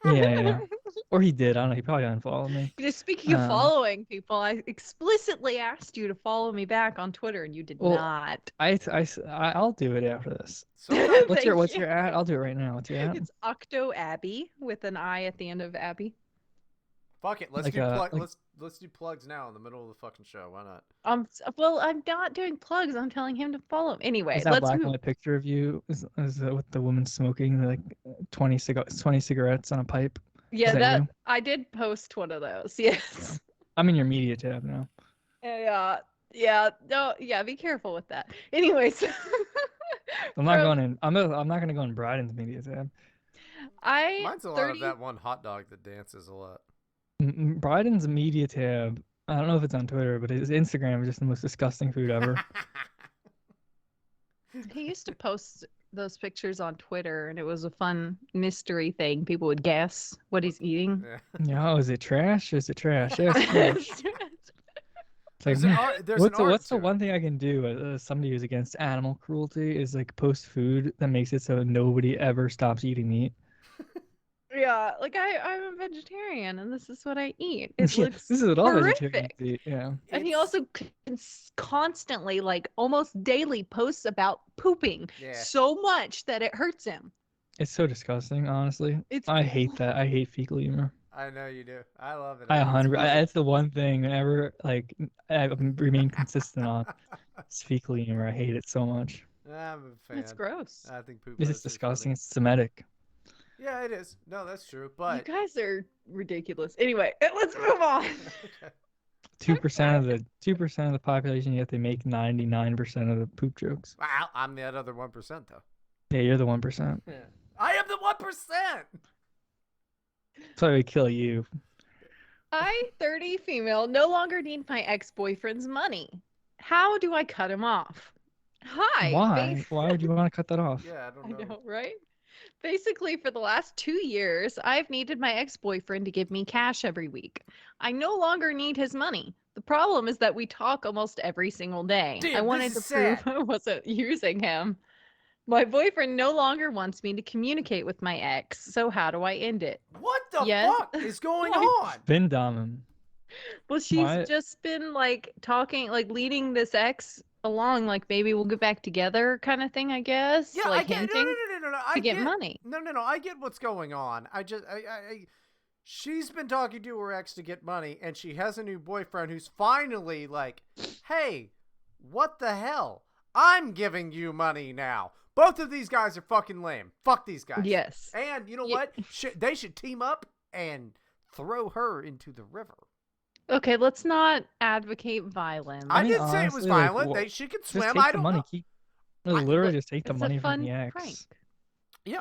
Yeah. Or he did. I don't know. He probably unfollowed me. Just speaking of following people, I explicitly asked you to follow me back on Twitter, and you did not. I'll do it after this. What's your ad? I'll do it right now. What's your ad? It's Octo Abby with an I at the end of Abby. Fuck it. Let's do plugs now in the middle of the fucking show. Why not? Well, I'm not doing plugs. I'm telling him to follow him. Anyway, is that black and white picture of you is with the woman smoking like 20 cigarettes on a pipe? Yeah, I did post one of those. Yes. I'm in your media tab now. Yeah. No. Yeah. Be careful with that. Anyways. I'm not going in. I'm not going to go in Bryden's media tab. Mine's a lot of that one hot dog that dances a lot. Bryden's media tab. I don't know if it's on Twitter, but his Instagram is just the most disgusting food ever. He used to post those pictures on Twitter, and it was a fun mystery thing. People would guess what he's eating. Yeah, is it trash? Is it trash? Yeah, it's trash. It's like, there's what's the one thing I can do as somebody who's against animal cruelty is like post food that makes it so nobody ever stops eating meat. Yeah, like I'm a vegetarian and this is what I eat. It Yeah, looks this is what all horrific. vegetarians eat. Yeah. And he also constantly, like almost daily, posts about pooping so much that it hurts him. It's so disgusting, honestly. I hate that. I hate fecal humor. I know you do. I love it. That's the one thing whenever like I remain consistent on. It's fecal humor. I hate it so much. I'm a fan. It's gross. I think poop. It's disgusting. It's Semitic. Yeah, it is. No, that's true. But you guys are ridiculous. Anyway, let's move on. 2% of the population, yet they make 99% of the poop jokes. Wow, I'm that other 1% though. Yeah, you're the 1%. Yeah. I am the 1%. So I would kill you. I, 30 female, no longer need my ex-boyfriend's money. How do I cut him off? Hi. Why? Why would you want to cut that off? Yeah, I don't know. I know, right? Basically, for the last 2 years, I've needed my ex-boyfriend to give me cash every week. I no longer need his money. The problem is that we talk almost every single day. Dude, I wanted to prove I wasn't using him. My boyfriend no longer wants me to communicate with my ex, so how do I end it? What the fuck is going on? Been dumb. Well, she's just been like talking, like leading this ex along, like maybe we'll get back together kind of thing, I guess. Yeah, like I get, hinting no. to get money. No. I get what's going on. She's been talking to her ex to get money, and she has a new boyfriend who's finally like, hey, what the hell? I'm giving you money now. Both of these guys are fucking lame. Fuck these guys. Yes. And you know what? They should team up and throw her into the river. Okay, let's not advocate violence. I didn't say it was violent. She could swim. I don't know. Literally just take the money from the ex. Prank. Yeah,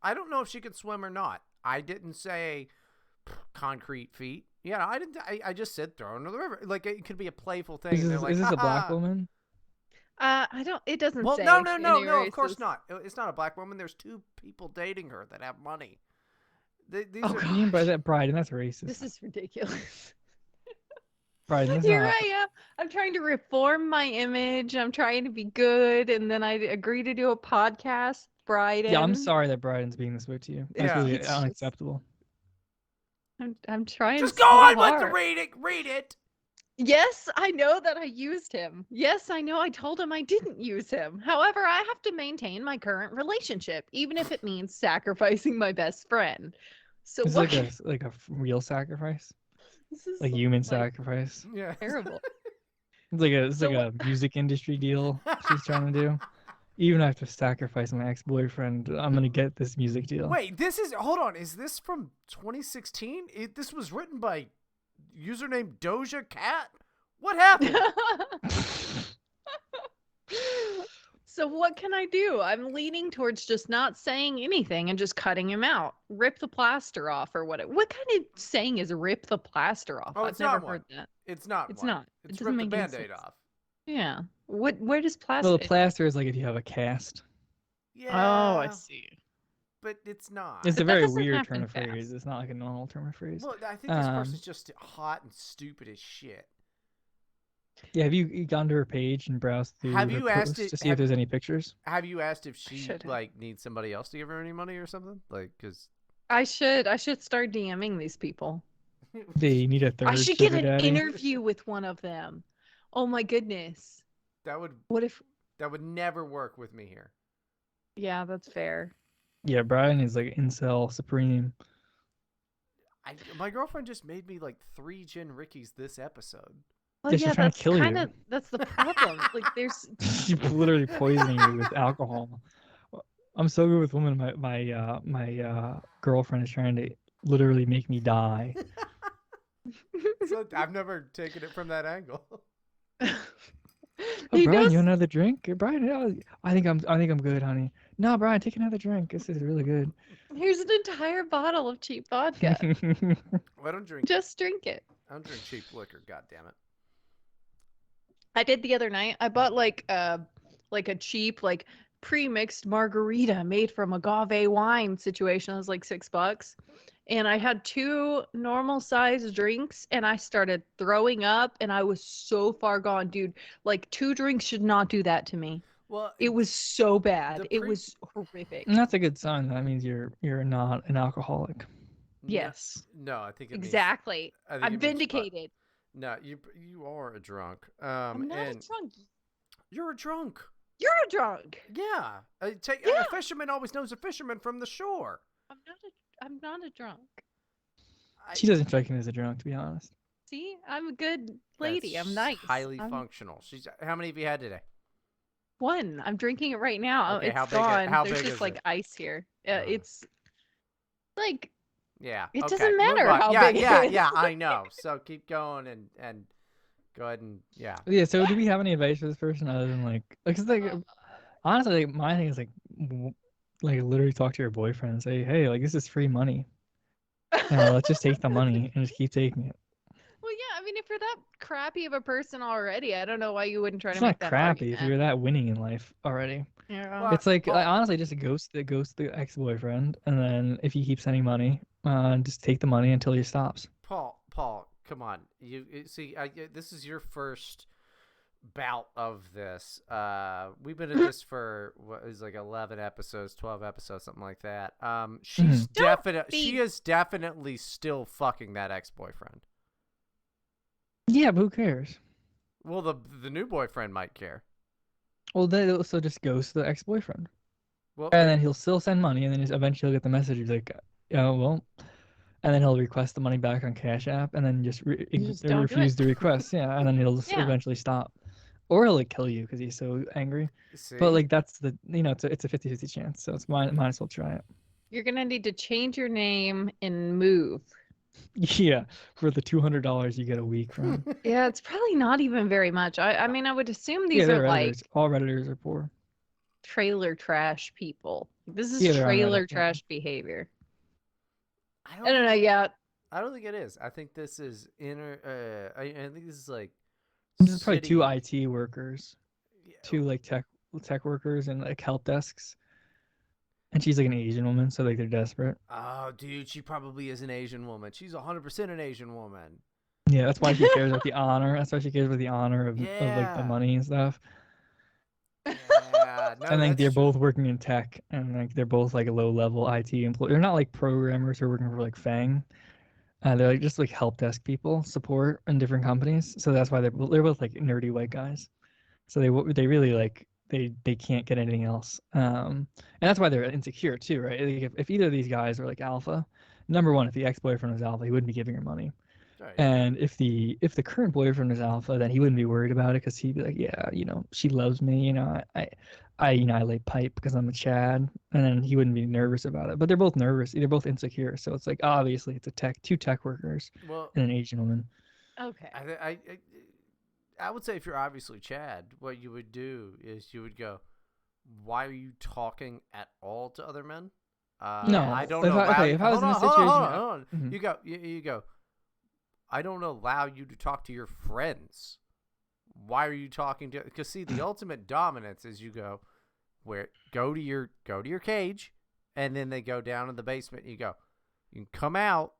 I don't know if she could swim or not. I didn't say concrete feet. Yeah, I didn't. I just said throw her into the river. Like it could be a playful thing. Is this a black woman? I don't. It doesn't say. No. Of course not. It's not a black woman. There's 2 people dating her that have money. These are mean by that Bryden. That's racist. This is ridiculous. Bryden, Here I am. I'm trying to reform my image. I'm trying to be good, and then I agree to do a podcast. Bryden. Yeah, I'm sorry that Bryden's being this way to you. That's really unacceptable. I'm trying. Just go on with the read it. Yes, I know that I used him. Yes, I know I told him I didn't use him. However, I have to maintain my current relationship, even if it means sacrificing my best friend. So it's like a real sacrifice? This is like human sacrifice? Yeah. Terrible. It's like a music industry deal she's trying to do. Even if I have to sacrifice my ex-boyfriend, I'm going to get this music deal. Wait, hold on. Is this from 2016? This was written by username Doja Cat? What happened? So what can I do? I'm leaning towards just not saying anything and just cutting him out. Rip the plaster off or what? What kind of saying is rip the plaster off? Oh, I've never heard that. It's not. It's not. It's rip the Band-Aid off. Yeah. Where does plaster? Well, the plaster is like if you have a cast. Yeah. Oh, I see. But it's not. It's a very weird turn of phrase. It's not like a normal turn of phrase. Well, I think this person's just hot and stupid as shit. Yeah, have you gone to her page and browsed through her posts to see if there's any pictures? Have you asked if she like needs somebody else to give her any money or something? Like, because I should start DMing these people. They need a third. I should get an interview with one of them. Oh my goodness. That would. What if? That would never work with me here. Yeah, that's fair. Yeah, Bryden is like incel supreme. My girlfriend just made me like 3 gin Rickies this episode. Well, yeah, she's trying to kill you. That's the problem. Like, there's. She's literally poisoning you with alcohol. I'm so good with women. My girlfriend is trying to literally make me die. So I've never taken it from that angle. Oh, Bryden, you want another drink? Bryden, I think I'm good, honey. No, Bryden, take another drink. This is really good. Here's an entire bottle of cheap vodka. Well, I don't drink. Just drink it. I don't drink cheap liquor. God damn it. I did the other night. I bought like a cheap pre-mixed margarita made from agave wine situation. It was like $6, and I had 2 normal sized drinks and I started throwing up and I was so far gone, dude. Like 2 drinks should not do that to me. Well, It was so bad. It was horrific. And that's a good sign. That means you're not an alcoholic. Yes. No, I think it exactly. means, I'm vindicated. No, you are a drunk. I'm not a drunk. You're a drunk. You're a drunk. Yeah. A fisherman always knows a fisherman from the shore. I'm not a drunk. She doesn't strike me as a drunk, to be honest. See, I'm a good lady. I'm nice. Highly functional. How many have you had today? 1. I'm drinking it right now. Okay, it's gone. How There's big just is like it? ice here. It's like yeah. It doesn't matter how big. Yeah. I know. So keep going and go ahead and yeah. Yeah. So do we have any advice for this person other than because honestly, like, my thing is like literally talk to your boyfriend and say, hey, like this is free money. Let's just take the money and just keep taking it. Well, yeah. I mean, if you're that crappy of a person already, I don't know why you wouldn't try It's to make not that crappy argument. if you're that winning in life already. Yeah. Well, It's like honestly just ghost the ex-boyfriend, and then if he keeps sending money, just take the money until he stops. Paul, come on. You see, this is your first bout of this. We've been at this for what is like 11 episodes, 12 episodes, something like that. She is definitely still fucking that ex-boyfriend. Yeah, but who cares? Well, the new boyfriend might care. Well, then it'll still just ghost the ex-boyfriend. Well, and then he'll still send money, and then eventually he'll get the message. He's like, oh, well. And then he'll request the money back on Cash App, and then just refuse the request. Yeah, and then he'll eventually stop. Or he'll kill you because he's so angry. See? But that's it's a 50-50 chance, so it's might as well try it. You're going to need to change your name and move. Yeah, for the $200 you get a week from. Yeah, it's probably not even very much. I mean, I would assume these are like all Redditors are poor. Trailer trash people. This is trailer trash behavior. I don't know yet. I don't think it is. I think this is I think this is like. This is probably 2 IT workers, 2 tech workers and help desks. And she's like an Asian woman, so they're desperate. Oh, dude, she probably is an Asian woman. She's 100% an Asian woman. Yeah, that's why she cares about the honor. That's why she cares about the honor of the money and stuff. Yeah, no, I think they're both working in tech, and they're both low-level IT employees. They're not programmers who are working for Fang. They're just help desk people, support in different companies. So that's why they're both nerdy white guys. So they really they can't get anything else. And that's why they're insecure too, right? If either of these guys are alpha, number one, if the ex-boyfriend was alpha, he wouldn't be giving her money. Right. And if the current boyfriend is alpha, then he wouldn't be worried about it because he'd be like, yeah, she loves me, I lay pipe because I'm a Chad, and then he wouldn't be nervous about it. But they're both nervous, they're both insecure, so it's obviously it's two tech workers and an Asian woman. Okay. I would say if you're obviously Chad, what you would do is you would go, why are you talking at all to other men? No, I don't know. If I was in a situation, hold on. Mm-hmm. You go. I don't allow you to talk to your friends. Why are you talking to? Because see, the ultimate dominance is you go to your cage, and then they go down in the basement. You go, you can come out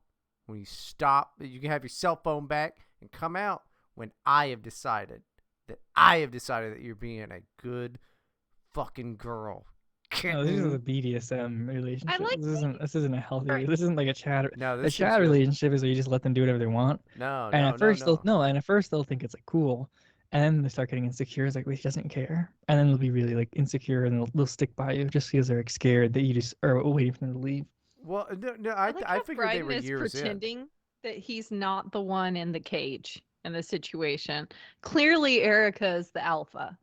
when you stop. You can have your cell phone back and come out when I have decided that you're being a good fucking girl. No, this is a BDSM relationship. This isn't a healthy. Right. This isn't like a chat. No, a chat relationship is where you just let them do whatever they want. At first they'll think it's cool, and then they start getting insecure. It's wait, he doesn't care, and then they'll be really insecure, and they'll stick by you just because they're scared that you just are waiting for them to leave. Well, I figured they were years pretending that he's not the one in the cage in the situation. Clearly, Erica is the alpha.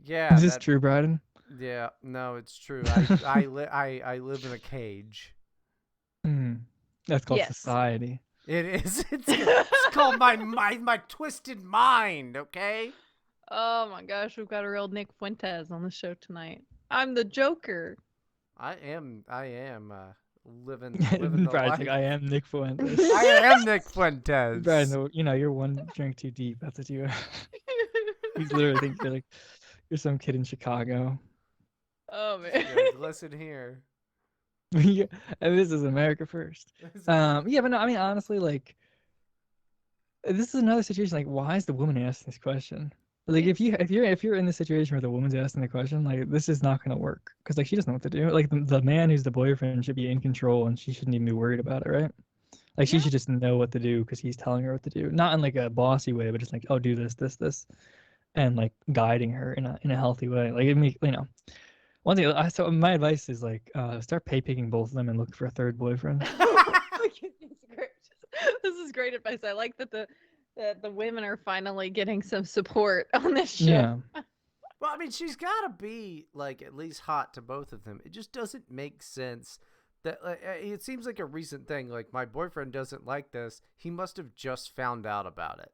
Yeah, is this true, Bryden? Yeah, no, it's true. I live in a cage. That's called society. It is. It's called my twisted mind. Okay. Oh my gosh, we've got a real Nick Fuentes on the show tonight. I'm the Joker. I am living the life. I am Nick Fuentes. I am Nick Fuentes. Bryden, you're one drink too deep. That's what you. You literally think you're some kid in Chicago. Oh man. Yeah, listen here. Yeah, and this is America first. Yeah, but no, I mean honestly, like this is another situation. Like, why is the woman asking this question? Like, if you're in the situation where the woman's asking the question, like this is not gonna work because like she doesn't know what to do. Like the man who's the boyfriend should be in control and she shouldn't even be worried about it, right? Like she should just know what to do because he's telling her what to do, not in like a bossy way, but just like, oh, do this, this, this, and like guiding her in a healthy way. Like it make one thing. So my advice is like start pay picking both of them and look for a third boyfriend. This is great advice. I like that the women are finally getting some support on this show. Yeah. Well, I mean, she's got to be like at least hot to both of them. It just doesn't make sense. That it seems like a recent thing. Like my boyfriend doesn't like this. He must have just found out about it,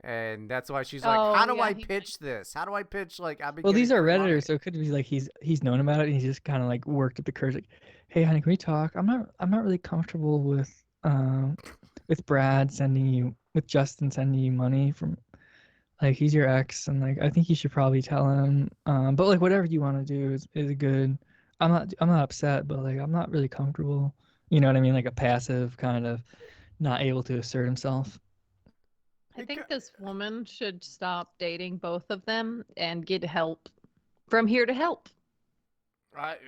and that's why she's like, "How do I pitch this? How do I pitch like I've been?" Well, these are Redditors, so it could be like he's known about it. And he's just kind of like worked up the courage. Like, hey, honey, can we talk? I'm not really comfortable with Brad sending you with Justin sending you money from like he's your ex, and like I think you should probably tell him. But like whatever you want to do is good. I'm not upset, but like I'm not really comfortable. You know what I mean? Like a passive kind of not able to assert himself. I think this woman should stop dating both of them and get help from here to help. I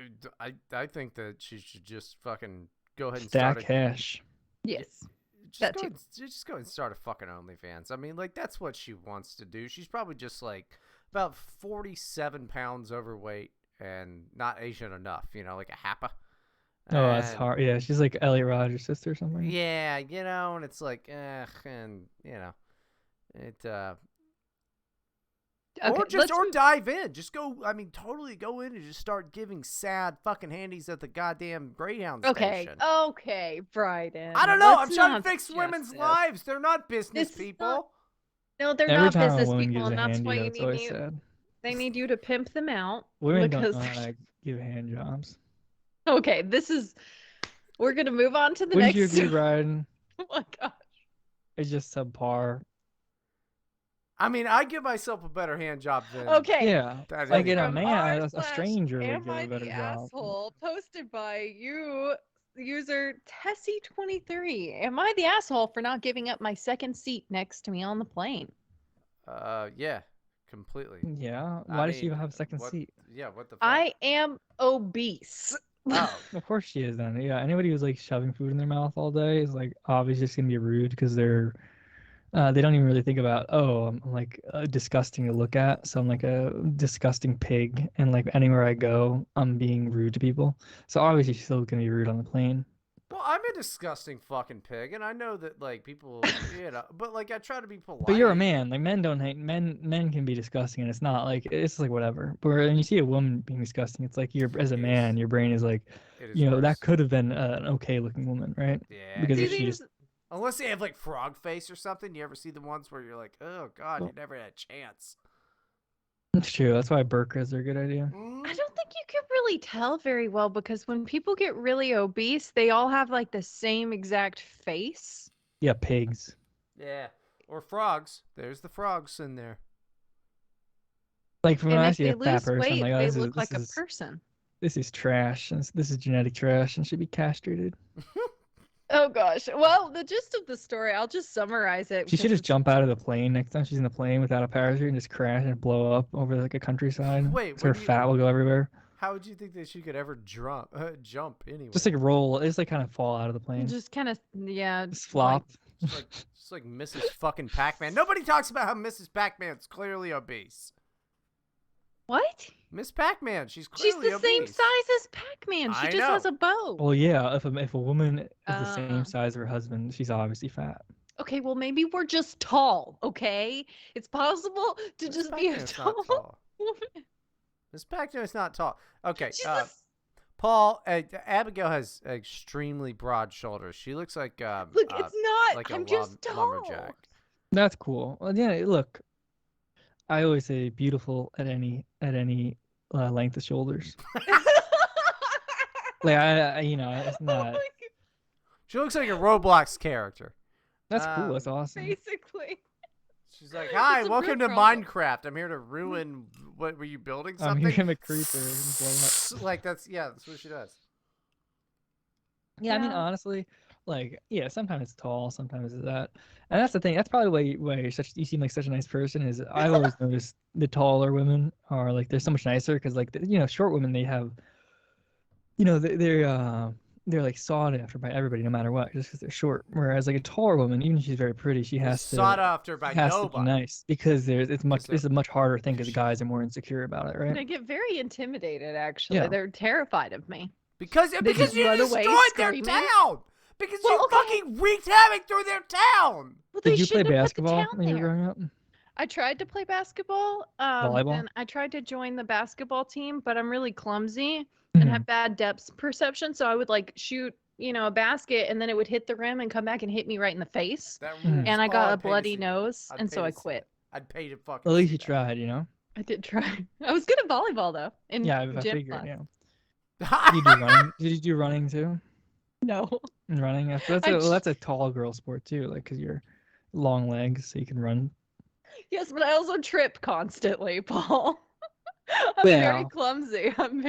think that she should just fucking go ahead and stack cash. Yes. Just go and start a fucking OnlyFans. I mean, like that's what she wants to do. She's probably just like about 47 pounds overweight and not Asian enough, like a Happa. Oh, that's hard. Yeah, she's like Elliot Rodgers' sister or something. Yeah, and it's like, and it. Okay, or dive in. Just go. I mean, totally go in and just start giving sad fucking handies at the goddamn Greyhound station. Okay, Bryden. I don't know. I'm trying to fix women's lives. They're not business people. No, they're not business people, and that's why you need They need you to pimp them out. Women don't know how to give hand jobs. Okay, we're gonna move on to the next. Wouldn't you agree, Bryden? Oh my gosh. It's just subpar. I mean, I give myself a better hand job than. Okay. Yeah. Like in a man, a stranger would give a better job. Asshole, posted by you, user Tessie23. Am I the asshole for not giving up my second seat next to me on the plane? Yeah. Completely. Yeah. Why does she have a second seat? Yeah, what the fuck? I am obese. Oh. Of course she is then. Yeah, anybody who's like shoving food in their mouth all day is like obviously just gonna be rude because they don't even really think about, I'm like disgusting to look at, so I'm like a disgusting pig, and like anywhere I go I'm being rude to people, so obviously she's still gonna be rude on the plane. Well, I'm a disgusting fucking pig, and I know that like people, but like I try to be polite. But you're a man. Like men don't hate men. Men can be disgusting, and it's not like it's like whatever. But when you see a woman being disgusting, it's like as a man, your brain is like, that could have been an okay looking woman, right? Yeah. Because if she just unless they have like frog face or something, you ever see the ones where you're like, oh god, you never had a chance. That's true. That's why burqas are a good idea. I don't think you can really tell very well because when people get really obese, they all have like the same exact face. Yeah, pigs. Yeah, or frogs. There's the frogs in there. Like when I see a fat person, weight, like, they look like a person. This is trash. This is genetic trash and should be castrated. Oh gosh. Well, the gist of the story, I'll just summarize it. She should just jump out of the plane next time she's in the plane without a parachute and just crash and blow up over like a countryside. Wait, so her fat will go everywhere. How would you think that she could ever jump anyway? Just like roll. Just like kind of fall out of the plane. Just kind of, yeah. Just flop. Just like Mrs. fucking Pac-Man. Nobody talks about how Mrs. Pac-Man's clearly obese. What? Miss Pac-Man, she's clearly obese. Same size as Pac-Man. She just has a bow. Well, yeah, if a woman is the same size as her husband, she's obviously fat. Okay, well maybe we're just tall, okay? It's possible to Miss just Pac-Man's be a tall woman. Miss Pac-Man's not tall. Okay, Paul, Abigail has extremely broad shoulders. She looks like look, it's not. like I'm just tall. Lumberjack. That's cool. Well, yeah, look, I always say beautiful at any length of shoulders. Like it's not. She looks like a Roblox character. That's cool. That's awesome. Basically. She's like, hi, welcome to Minecraft. I'm here to ruin. What were you building? Something? I'm here to creeper and blow up. Like that's what she does. Yeah, I mean, honestly, like, yeah, sometimes it's tall, sometimes it's that, and that's the thing. That's probably why you seem like such a nice person. Is I've always noticed the taller women are like they're so much nicer because like short women they have they're like sought after by everybody no matter what just because they're short. Whereas like a taller woman, even if she's very pretty, she They're has sought after she by has to be nobody. nice because it's a much harder thing because guys are more insecure about it, right? They get very intimidated. Actually, Yeah. they're terrified of me. Because you destroyed their town. Because you fucking wreaked havoc through their town. Well, Did you play basketball when you were growing up? I tried to play basketball. Volleyball? And I tried to join the basketball team, but I'm really clumsy Mm-hmm. and have bad depth perception. So I would like shoot, a basket, and then it would hit the rim and come back and hit me right in the face. And I got a bloody nose, and so I quit. I'd pay to fucking. At least you tried, I did try. I was good at volleyball though. Yeah, I figured. Class. Yeah. Did you do running? Did you do running too? No. Running. That's a tall girl sport too, like because you're long legs, so you can run. Yes, but I also trip constantly, Paul. I'm very clumsy. I'm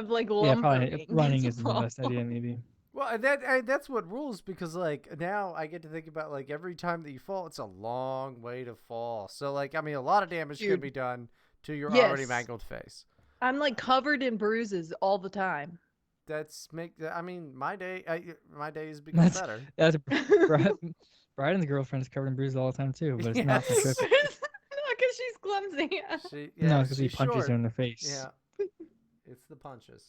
like lumbering. Yeah, running isn't the best idea, maybe. Well, that's what rules because like now I get to think about like every time that you fall, it's a long way to fall. So like I mean, a lot of damage can be done to your already mangled face. I'm like covered in bruises all the time. I mean, my day has become better. That's Bryden's girlfriend is covered in bruises all the time too, but it's not for tripping. No, because she's clumsy. No, because he punches her in the face. Yeah, it's the punches.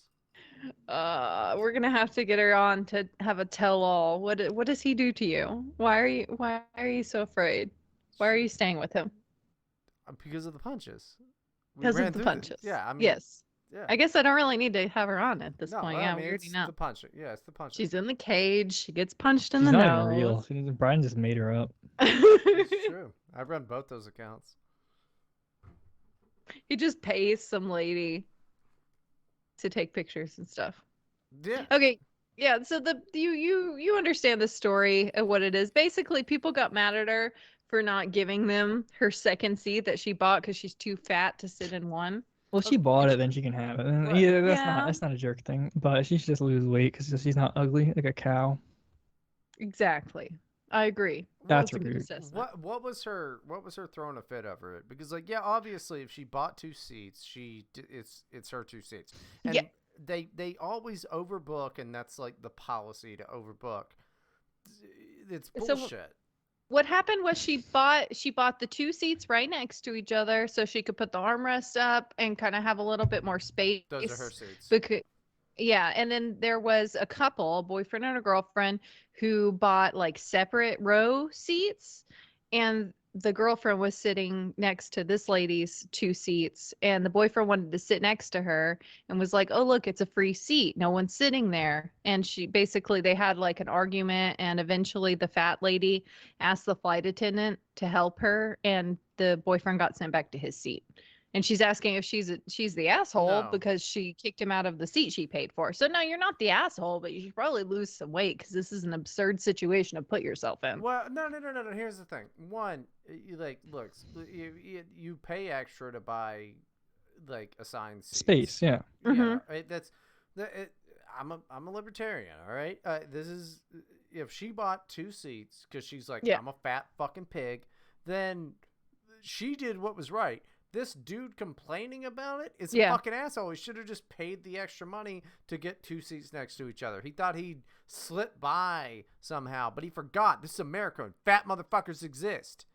We're gonna have to get her on to have a tell-all. What does he do to you? Why are you so afraid? Why are you staying with him? Because of the punches. Because of the punches. Yeah, I mean, yes. Yeah. I guess I don't really need to have her on at this point. Yeah, we already know. The punch. Yeah, it's the punch. She's in the cage. She gets punched in She's the not nose. even real. Bryden just made her up. It's true. I've run both those accounts. He just pays some lady to take pictures and stuff. Yeah. Okay. Yeah. So you understand the story of what it is. Basically, people got mad at her for not giving them her second seat that she bought because she's too fat to sit in one. Well, she bought it, then she can have it. And yeah, that's not a jerk thing. But she should just lose weight because she's not ugly like a cow. Exactly. I agree. That's a good assessment. What was her throwing a fit over it? Because like obviously if she bought two seats, it's her two seats. And they always overbook, and that's like the policy to overbook. It's bullshit. So, what happened was she bought the two seats right next to each other so she could put the armrest up and kind of have a little bit more space. Those are her seats. And then there was a couple, a boyfriend and a girlfriend, who bought like separate row seats, and the girlfriend was sitting next to this lady's two seats, and the boyfriend wanted to sit next to her and was like, oh, look, it's a free seat. No one's sitting there. And they had like an argument, and eventually the fat lady asked the flight attendant to help her, and the boyfriend got sent back to his seat. And she's asking if she's the asshole because she kicked him out of the seat she paid for. So no, you're not the asshole, but you should probably lose some weight because this is an absurd situation to put yourself in. Well, no. Here's the thing. One, you pay extra to buy like assigned seats. Space. Yeah. Mm-hmm. I'm a libertarian. All right. This is if she bought two seats because she's like I'm a fat fucking pig, then she did what was right. This dude complaining about it is a fucking asshole. He should have just paid the extra money to get two seats next to each other. He thought he'd slip by somehow, but he forgot. This is America, and fat motherfuckers exist.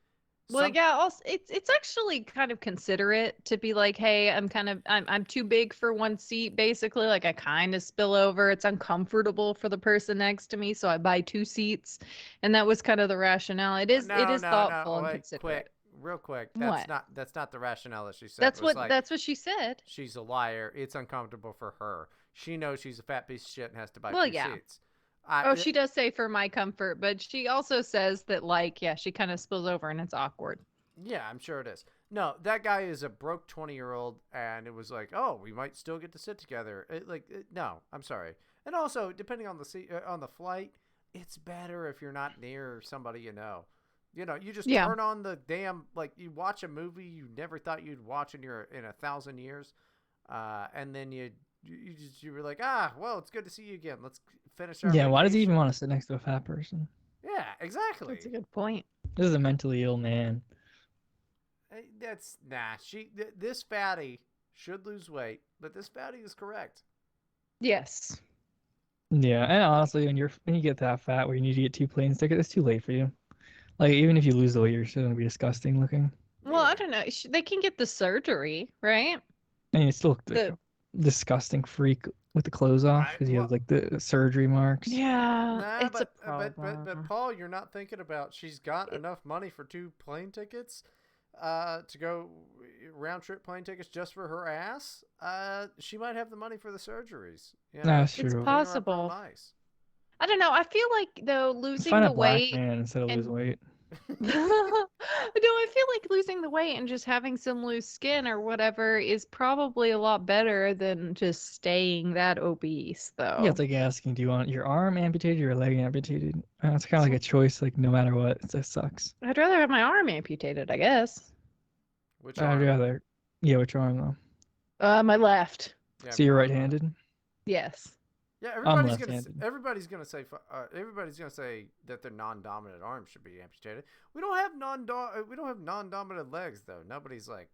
Well, also, it's actually kind of considerate to be like, hey, I'm too big for one seat, basically. Like I kind of spill over. It's uncomfortable for the person next to me, so I buy two seats. And that was kind of the rationale. It is thoughtful and considerate. Real quick, that's not the rationale that she said. That's what she said. She's a liar. It's uncomfortable for her. She knows she's a fat piece of shit and has to buy two seats. She does say for my comfort, but she also says that she kind of spills over and it's awkward. Yeah, I'm sure it is. No, that guy is a broke 20-year-old, and it was like, oh, we might still get to sit together. No, I'm sorry. And also, depending on the seat on the flight, it's better if you're not near somebody you know. You know, you just turn on the damn, you watch a movie you never thought you'd watch in 1,000 years, and then you were like, well, it's good to see you again. Let's finish our Yeah, why does he vacation. even want to sit next to a fat person? Yeah, exactly. That's a good point. This is a mentally ill man. That's this fatty should lose weight, but this fatty is correct. Yes. Yeah, and honestly, when you get that fat where you need to get 2 plane tickets, it's too late for you. Like, even if you lose the weight, you're still gonna be disgusting looking. Well, I don't know. They can get the surgery, right? And you still look like a disgusting freak with the clothes off because you have like the surgery marks. Yeah, it's a problem. But Paul, you're not thinking about she's got enough money for 2 plane tickets, to go round trip plane tickets just for her ass. She might have the money for the surgeries. You know? That's true. It's possible. Nice. I don't know. I feel like though losing Find the a black weight man instead of lose weight. No, I feel like losing the weight and just having some loose skin or whatever is probably a lot better than just staying that obese, though. Yeah, it's like asking, do you want your arm amputated or your leg amputated? It's kind of like a choice, like no matter what, it just sucks. I'd rather have my arm amputated, I guess. Which arm? I'd rather, yeah, which arm though? My left. Yeah, so you're right-handed? Yes. Yeah, everybody's gonna say that their non-dominant arm should be amputated. We don't have non-dominant legs though. Nobody's like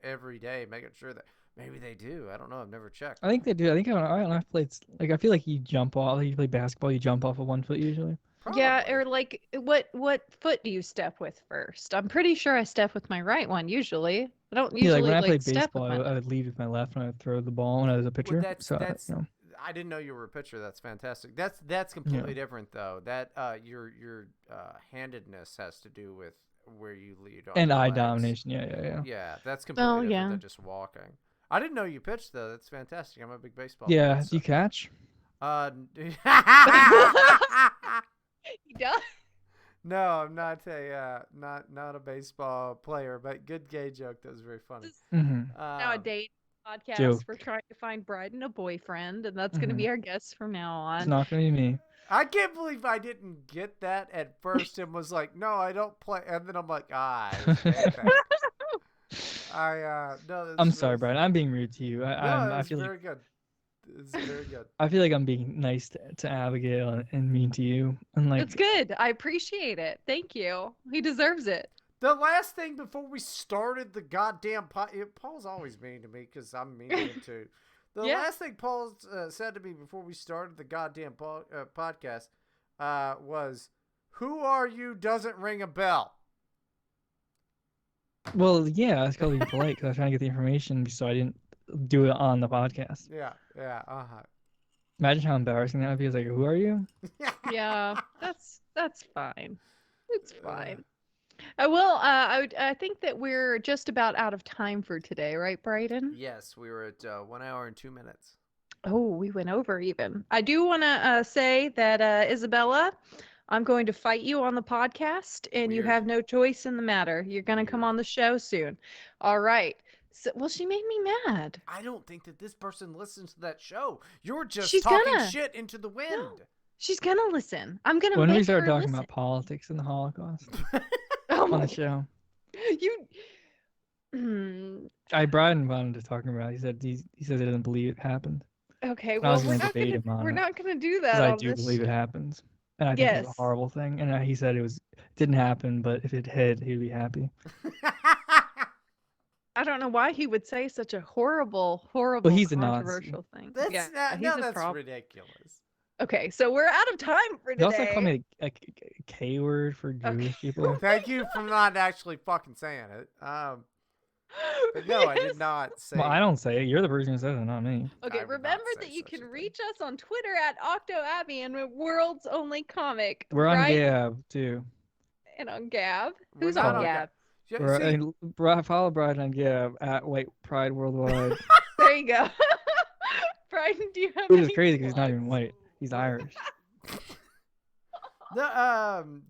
every day making sure that maybe they do. I don't know. I've never checked. I think they do. I think I've played like I feel like you jump off. Like you play basketball, you jump off of 1 foot usually. Probably. Yeah, or like what foot do you step with first? I'm pretty sure I step with my right one usually. I don't usually like when I played step baseball, I would lead with my left when I would throw the ball when I was a pitcher. Well, I didn't know you were a pitcher. That's fantastic. That's completely different though. That your handedness has to do with where you lead on and eye legs. domination. Yeah. Yeah, that's completely different than just walking. I didn't know you pitched though. That's fantastic. I'm a big baseball fan. Yeah, do you catch? He does. No, I'm not a baseball player, but good gay joke. That was very funny. Now a date podcast. We're trying to find Bryden a boyfriend, and that's going to be our guest from now on. It's not going to be me. I can't believe I didn't get that at first and was like, no, I don't play. And then I'm like, no. I'm sorry, Bryden. I'm being rude to you. I feel very good. It's very good. I feel like I'm being nice to Abigail and mean to you. And like, it's good. I appreciate it. Thank you. He deserves it. The last thing before we started the goddamn Paul's always mean to me because I'm mean to him too. The last thing Paul said to me before we started the goddamn podcast was, "Who are you?" Doesn't ring a bell. Well, yeah, I was calling you polite because I was trying to get the information so I didn't do it on the podcast. Yeah. Imagine how embarrassing that would be. It's like, who are you? Yeah, that's fine. It's fine. I think that we're just about out of time for today, right, Bryden? Yes, we were at 1 hour and 2 minutes. Oh, we went over even. I do want to say that, Isabella, I'm going to fight you on the podcast, and you have no choice in the matter. You're going to come on the show soon. All right. So, well, she made me mad. I don't think that this person listens to that show. You're just talking shit into the wind. No, she's going to listen. I'm going to make her listen. When we start talking about politics and the Holocaust on the show. Bryden wanted to talk about it. He says he doesn't believe it happened. Okay, well, we're not going to do that. I do believe it happens. And I think it's a horrible thing. And he said it didn't happen, but if it had, he'd be happy. I don't know why he would say such a horrible, he's controversial thing. That's ridiculous. Okay, so we're out of time for today. You also call me a K word for Jewish people. Thank you for not actually fucking saying it. But no, I did not say. Well, I don't say it. You're the person who says it, not me. Okay, remember that you can reach us on Twitter at OctoAbby and World's Only Comic. We're on Gab too. And on Gab. Who's on Gab? Follow Bryden on Gab at White Pride Worldwide. There you go. Bryden, do you have? Which is crazy because he's not even white. He's Irish.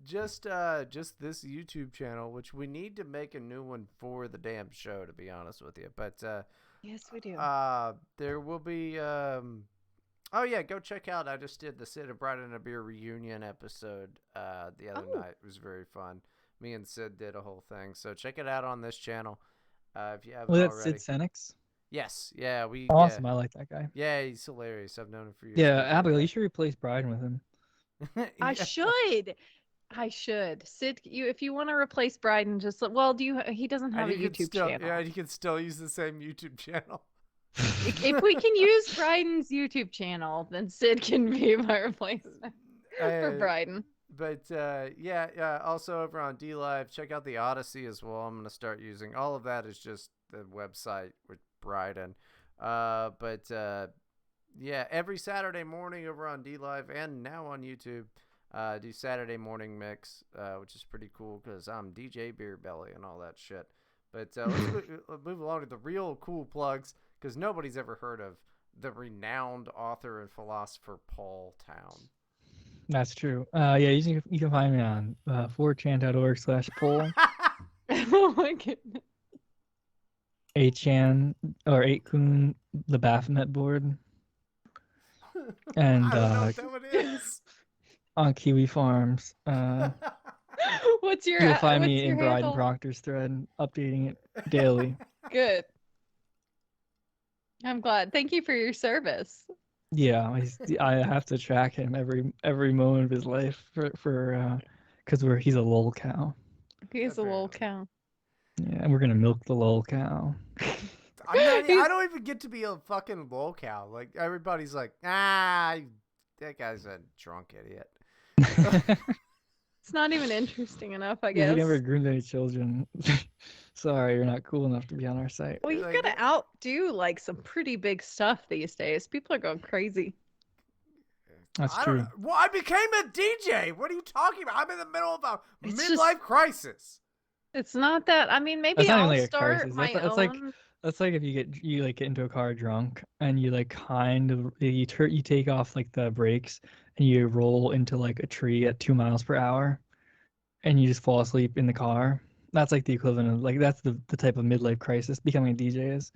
Just this YouTube channel, which we need to make a new one for the damn show, to be honest with you. But yes, we do. There will be oh yeah, go check out. I just did the Sid and Bryden and a Beer reunion episode the other night. It was very fun. Me and Sid did a whole thing, so check it out on this channel if you haven't already. Sid Senix? Yes. Yeah. We. Awesome. Yeah. I like that guy. Yeah. He's hilarious. I've known him for years. Yeah, Abigail, you should replace Bryden with him. I should. I should. Sid, if you want to replace Bryden, just he doesn't have a YouTube channel. Yeah, you can still use the same YouTube channel. If we can use Bryden's YouTube channel, then Sid can be my replacement for Bryden. But yeah. Also over on DLive, check out the Odyssey as well. I'm gonna start using all of that. Is just the website with Bryden. Yeah, every Saturday morning over on DLive and now on YouTube, do Saturday morning mix, which is pretty cool because I'm DJ Beer Belly and all that shit. But let's move along to the real cool plugs because nobody's ever heard of the renowned author and philosopher Paul Town. That's true. Yeah, you can find me on 4chan.org/Paul. Oh my goodness. 8chan or 8kun, the Baphomet board. And I don't know what that one is. On Kiwi Farms. What's your You'll find me in Bryden Proctor's thread, updating it daily. Good. I'm glad. Thank you for your service. Yeah, I have to track him every moment of his life for because he's a lol cow. He's a lol cow. Yeah, and we're gonna milk the lol cow. I don't even get to be a fucking lol cow. Like everybody's like, that guy's a drunk idiot. It's not even interesting enough, I guess. You never groomed any children. Sorry, you're not cool enough to be on our site. Well, you've got to outdo like some pretty big stuff these days. People are going crazy. That's true. Well, I became a DJ. What are you talking about? I'm in the middle of a midlife crisis. It's not that. I mean, maybe I'll start my own. That's like if you get into a car drunk and you like kind of you take off like the brakes and you roll into like a tree at 2 miles per hour and you just fall asleep in the car. That's like the equivalent of like that's the type of midlife crisis becoming a DJ is.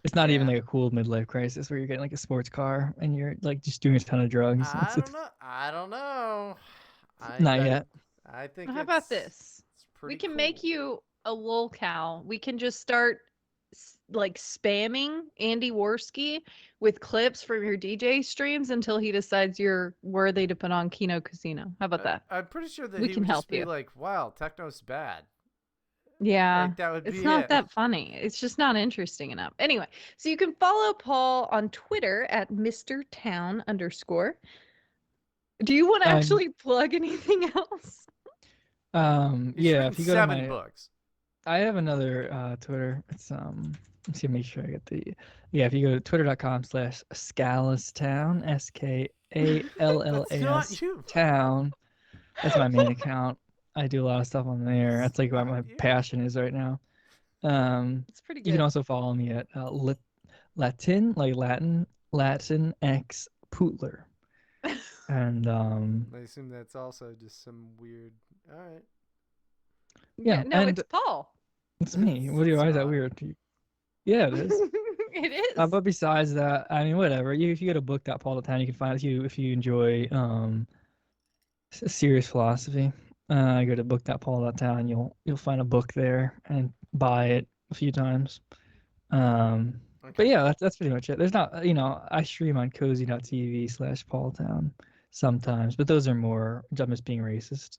It's not even like a cool midlife crisis where you're getting like a sports car and you're like just doing a ton of drugs. I don't know. Not yet. I think. How about this? We can make you a lol cow. We can just start like spamming Andy Worski with clips from your DJ streams until he decides you're worthy to put on Kino Casino. How about that? I'm pretty sure that we he can would help just be you. Like, wow, techno's bad. Yeah, like, that would it's be not it. that funny. It's just not interesting enough. Anyway, so you can follow Paul on Twitter at MrTown_. Do you want to actually plug anything else? Yeah, if you go to 7 books. I have another Twitter. It's let's see, make sure I get the if you go to twitter.com/Scalastown, SKALLAS town. That's my main account. I do a lot of stuff on there. That's like what my passion is right now. It's pretty good. You can also follow me at Latin X Pootler. And I assume that's also just some weird. All right. Yeah, no, it's Paul. It's me. Why is that weird to you? Yeah, it is. It is. But besides that, I mean, whatever. If you go to book.paul.town, you can find if you enjoy serious philosophy. Go to book.paul.town. You'll find a book there and buy it a few times. But yeah, that's pretty much it. There's not, I stream on cozy.tv/paultown sometimes, but those are more just being racist.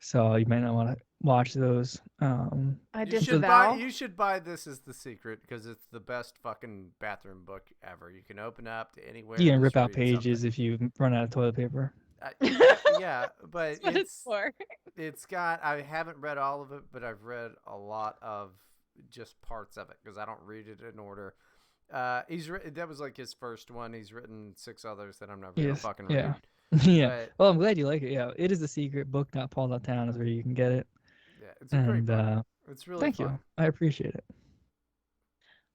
So you might not want to watch those. I disavow. You should buy This Is the Secret because it's the best fucking bathroom book ever. You can open up to anywhere. You can rip out pages if you run out of toilet paper. Yeah, but That's what it's for. It's got. I haven't read all of it, but I've read a lot of just parts of it because I don't read it in order. That was like his first one. He's written 6 others that I'm never gonna fucking read. Yeah. Yeah. Well, I'm glad you like it. Yeah, it is the secret. Book.paul.town is where you can get it. Yeah, it's a great book. It's really thank fun. you. I appreciate it.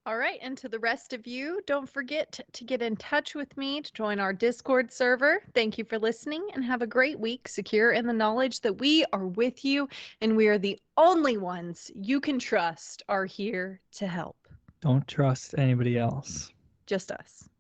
All right, and to the rest of you, don't forget to get in touch with me to join our Discord server. Thank you for listening and have a great week, secure in the knowledge that we are with you and we are the only ones you can trust are here to help. Don't trust anybody else. Just us.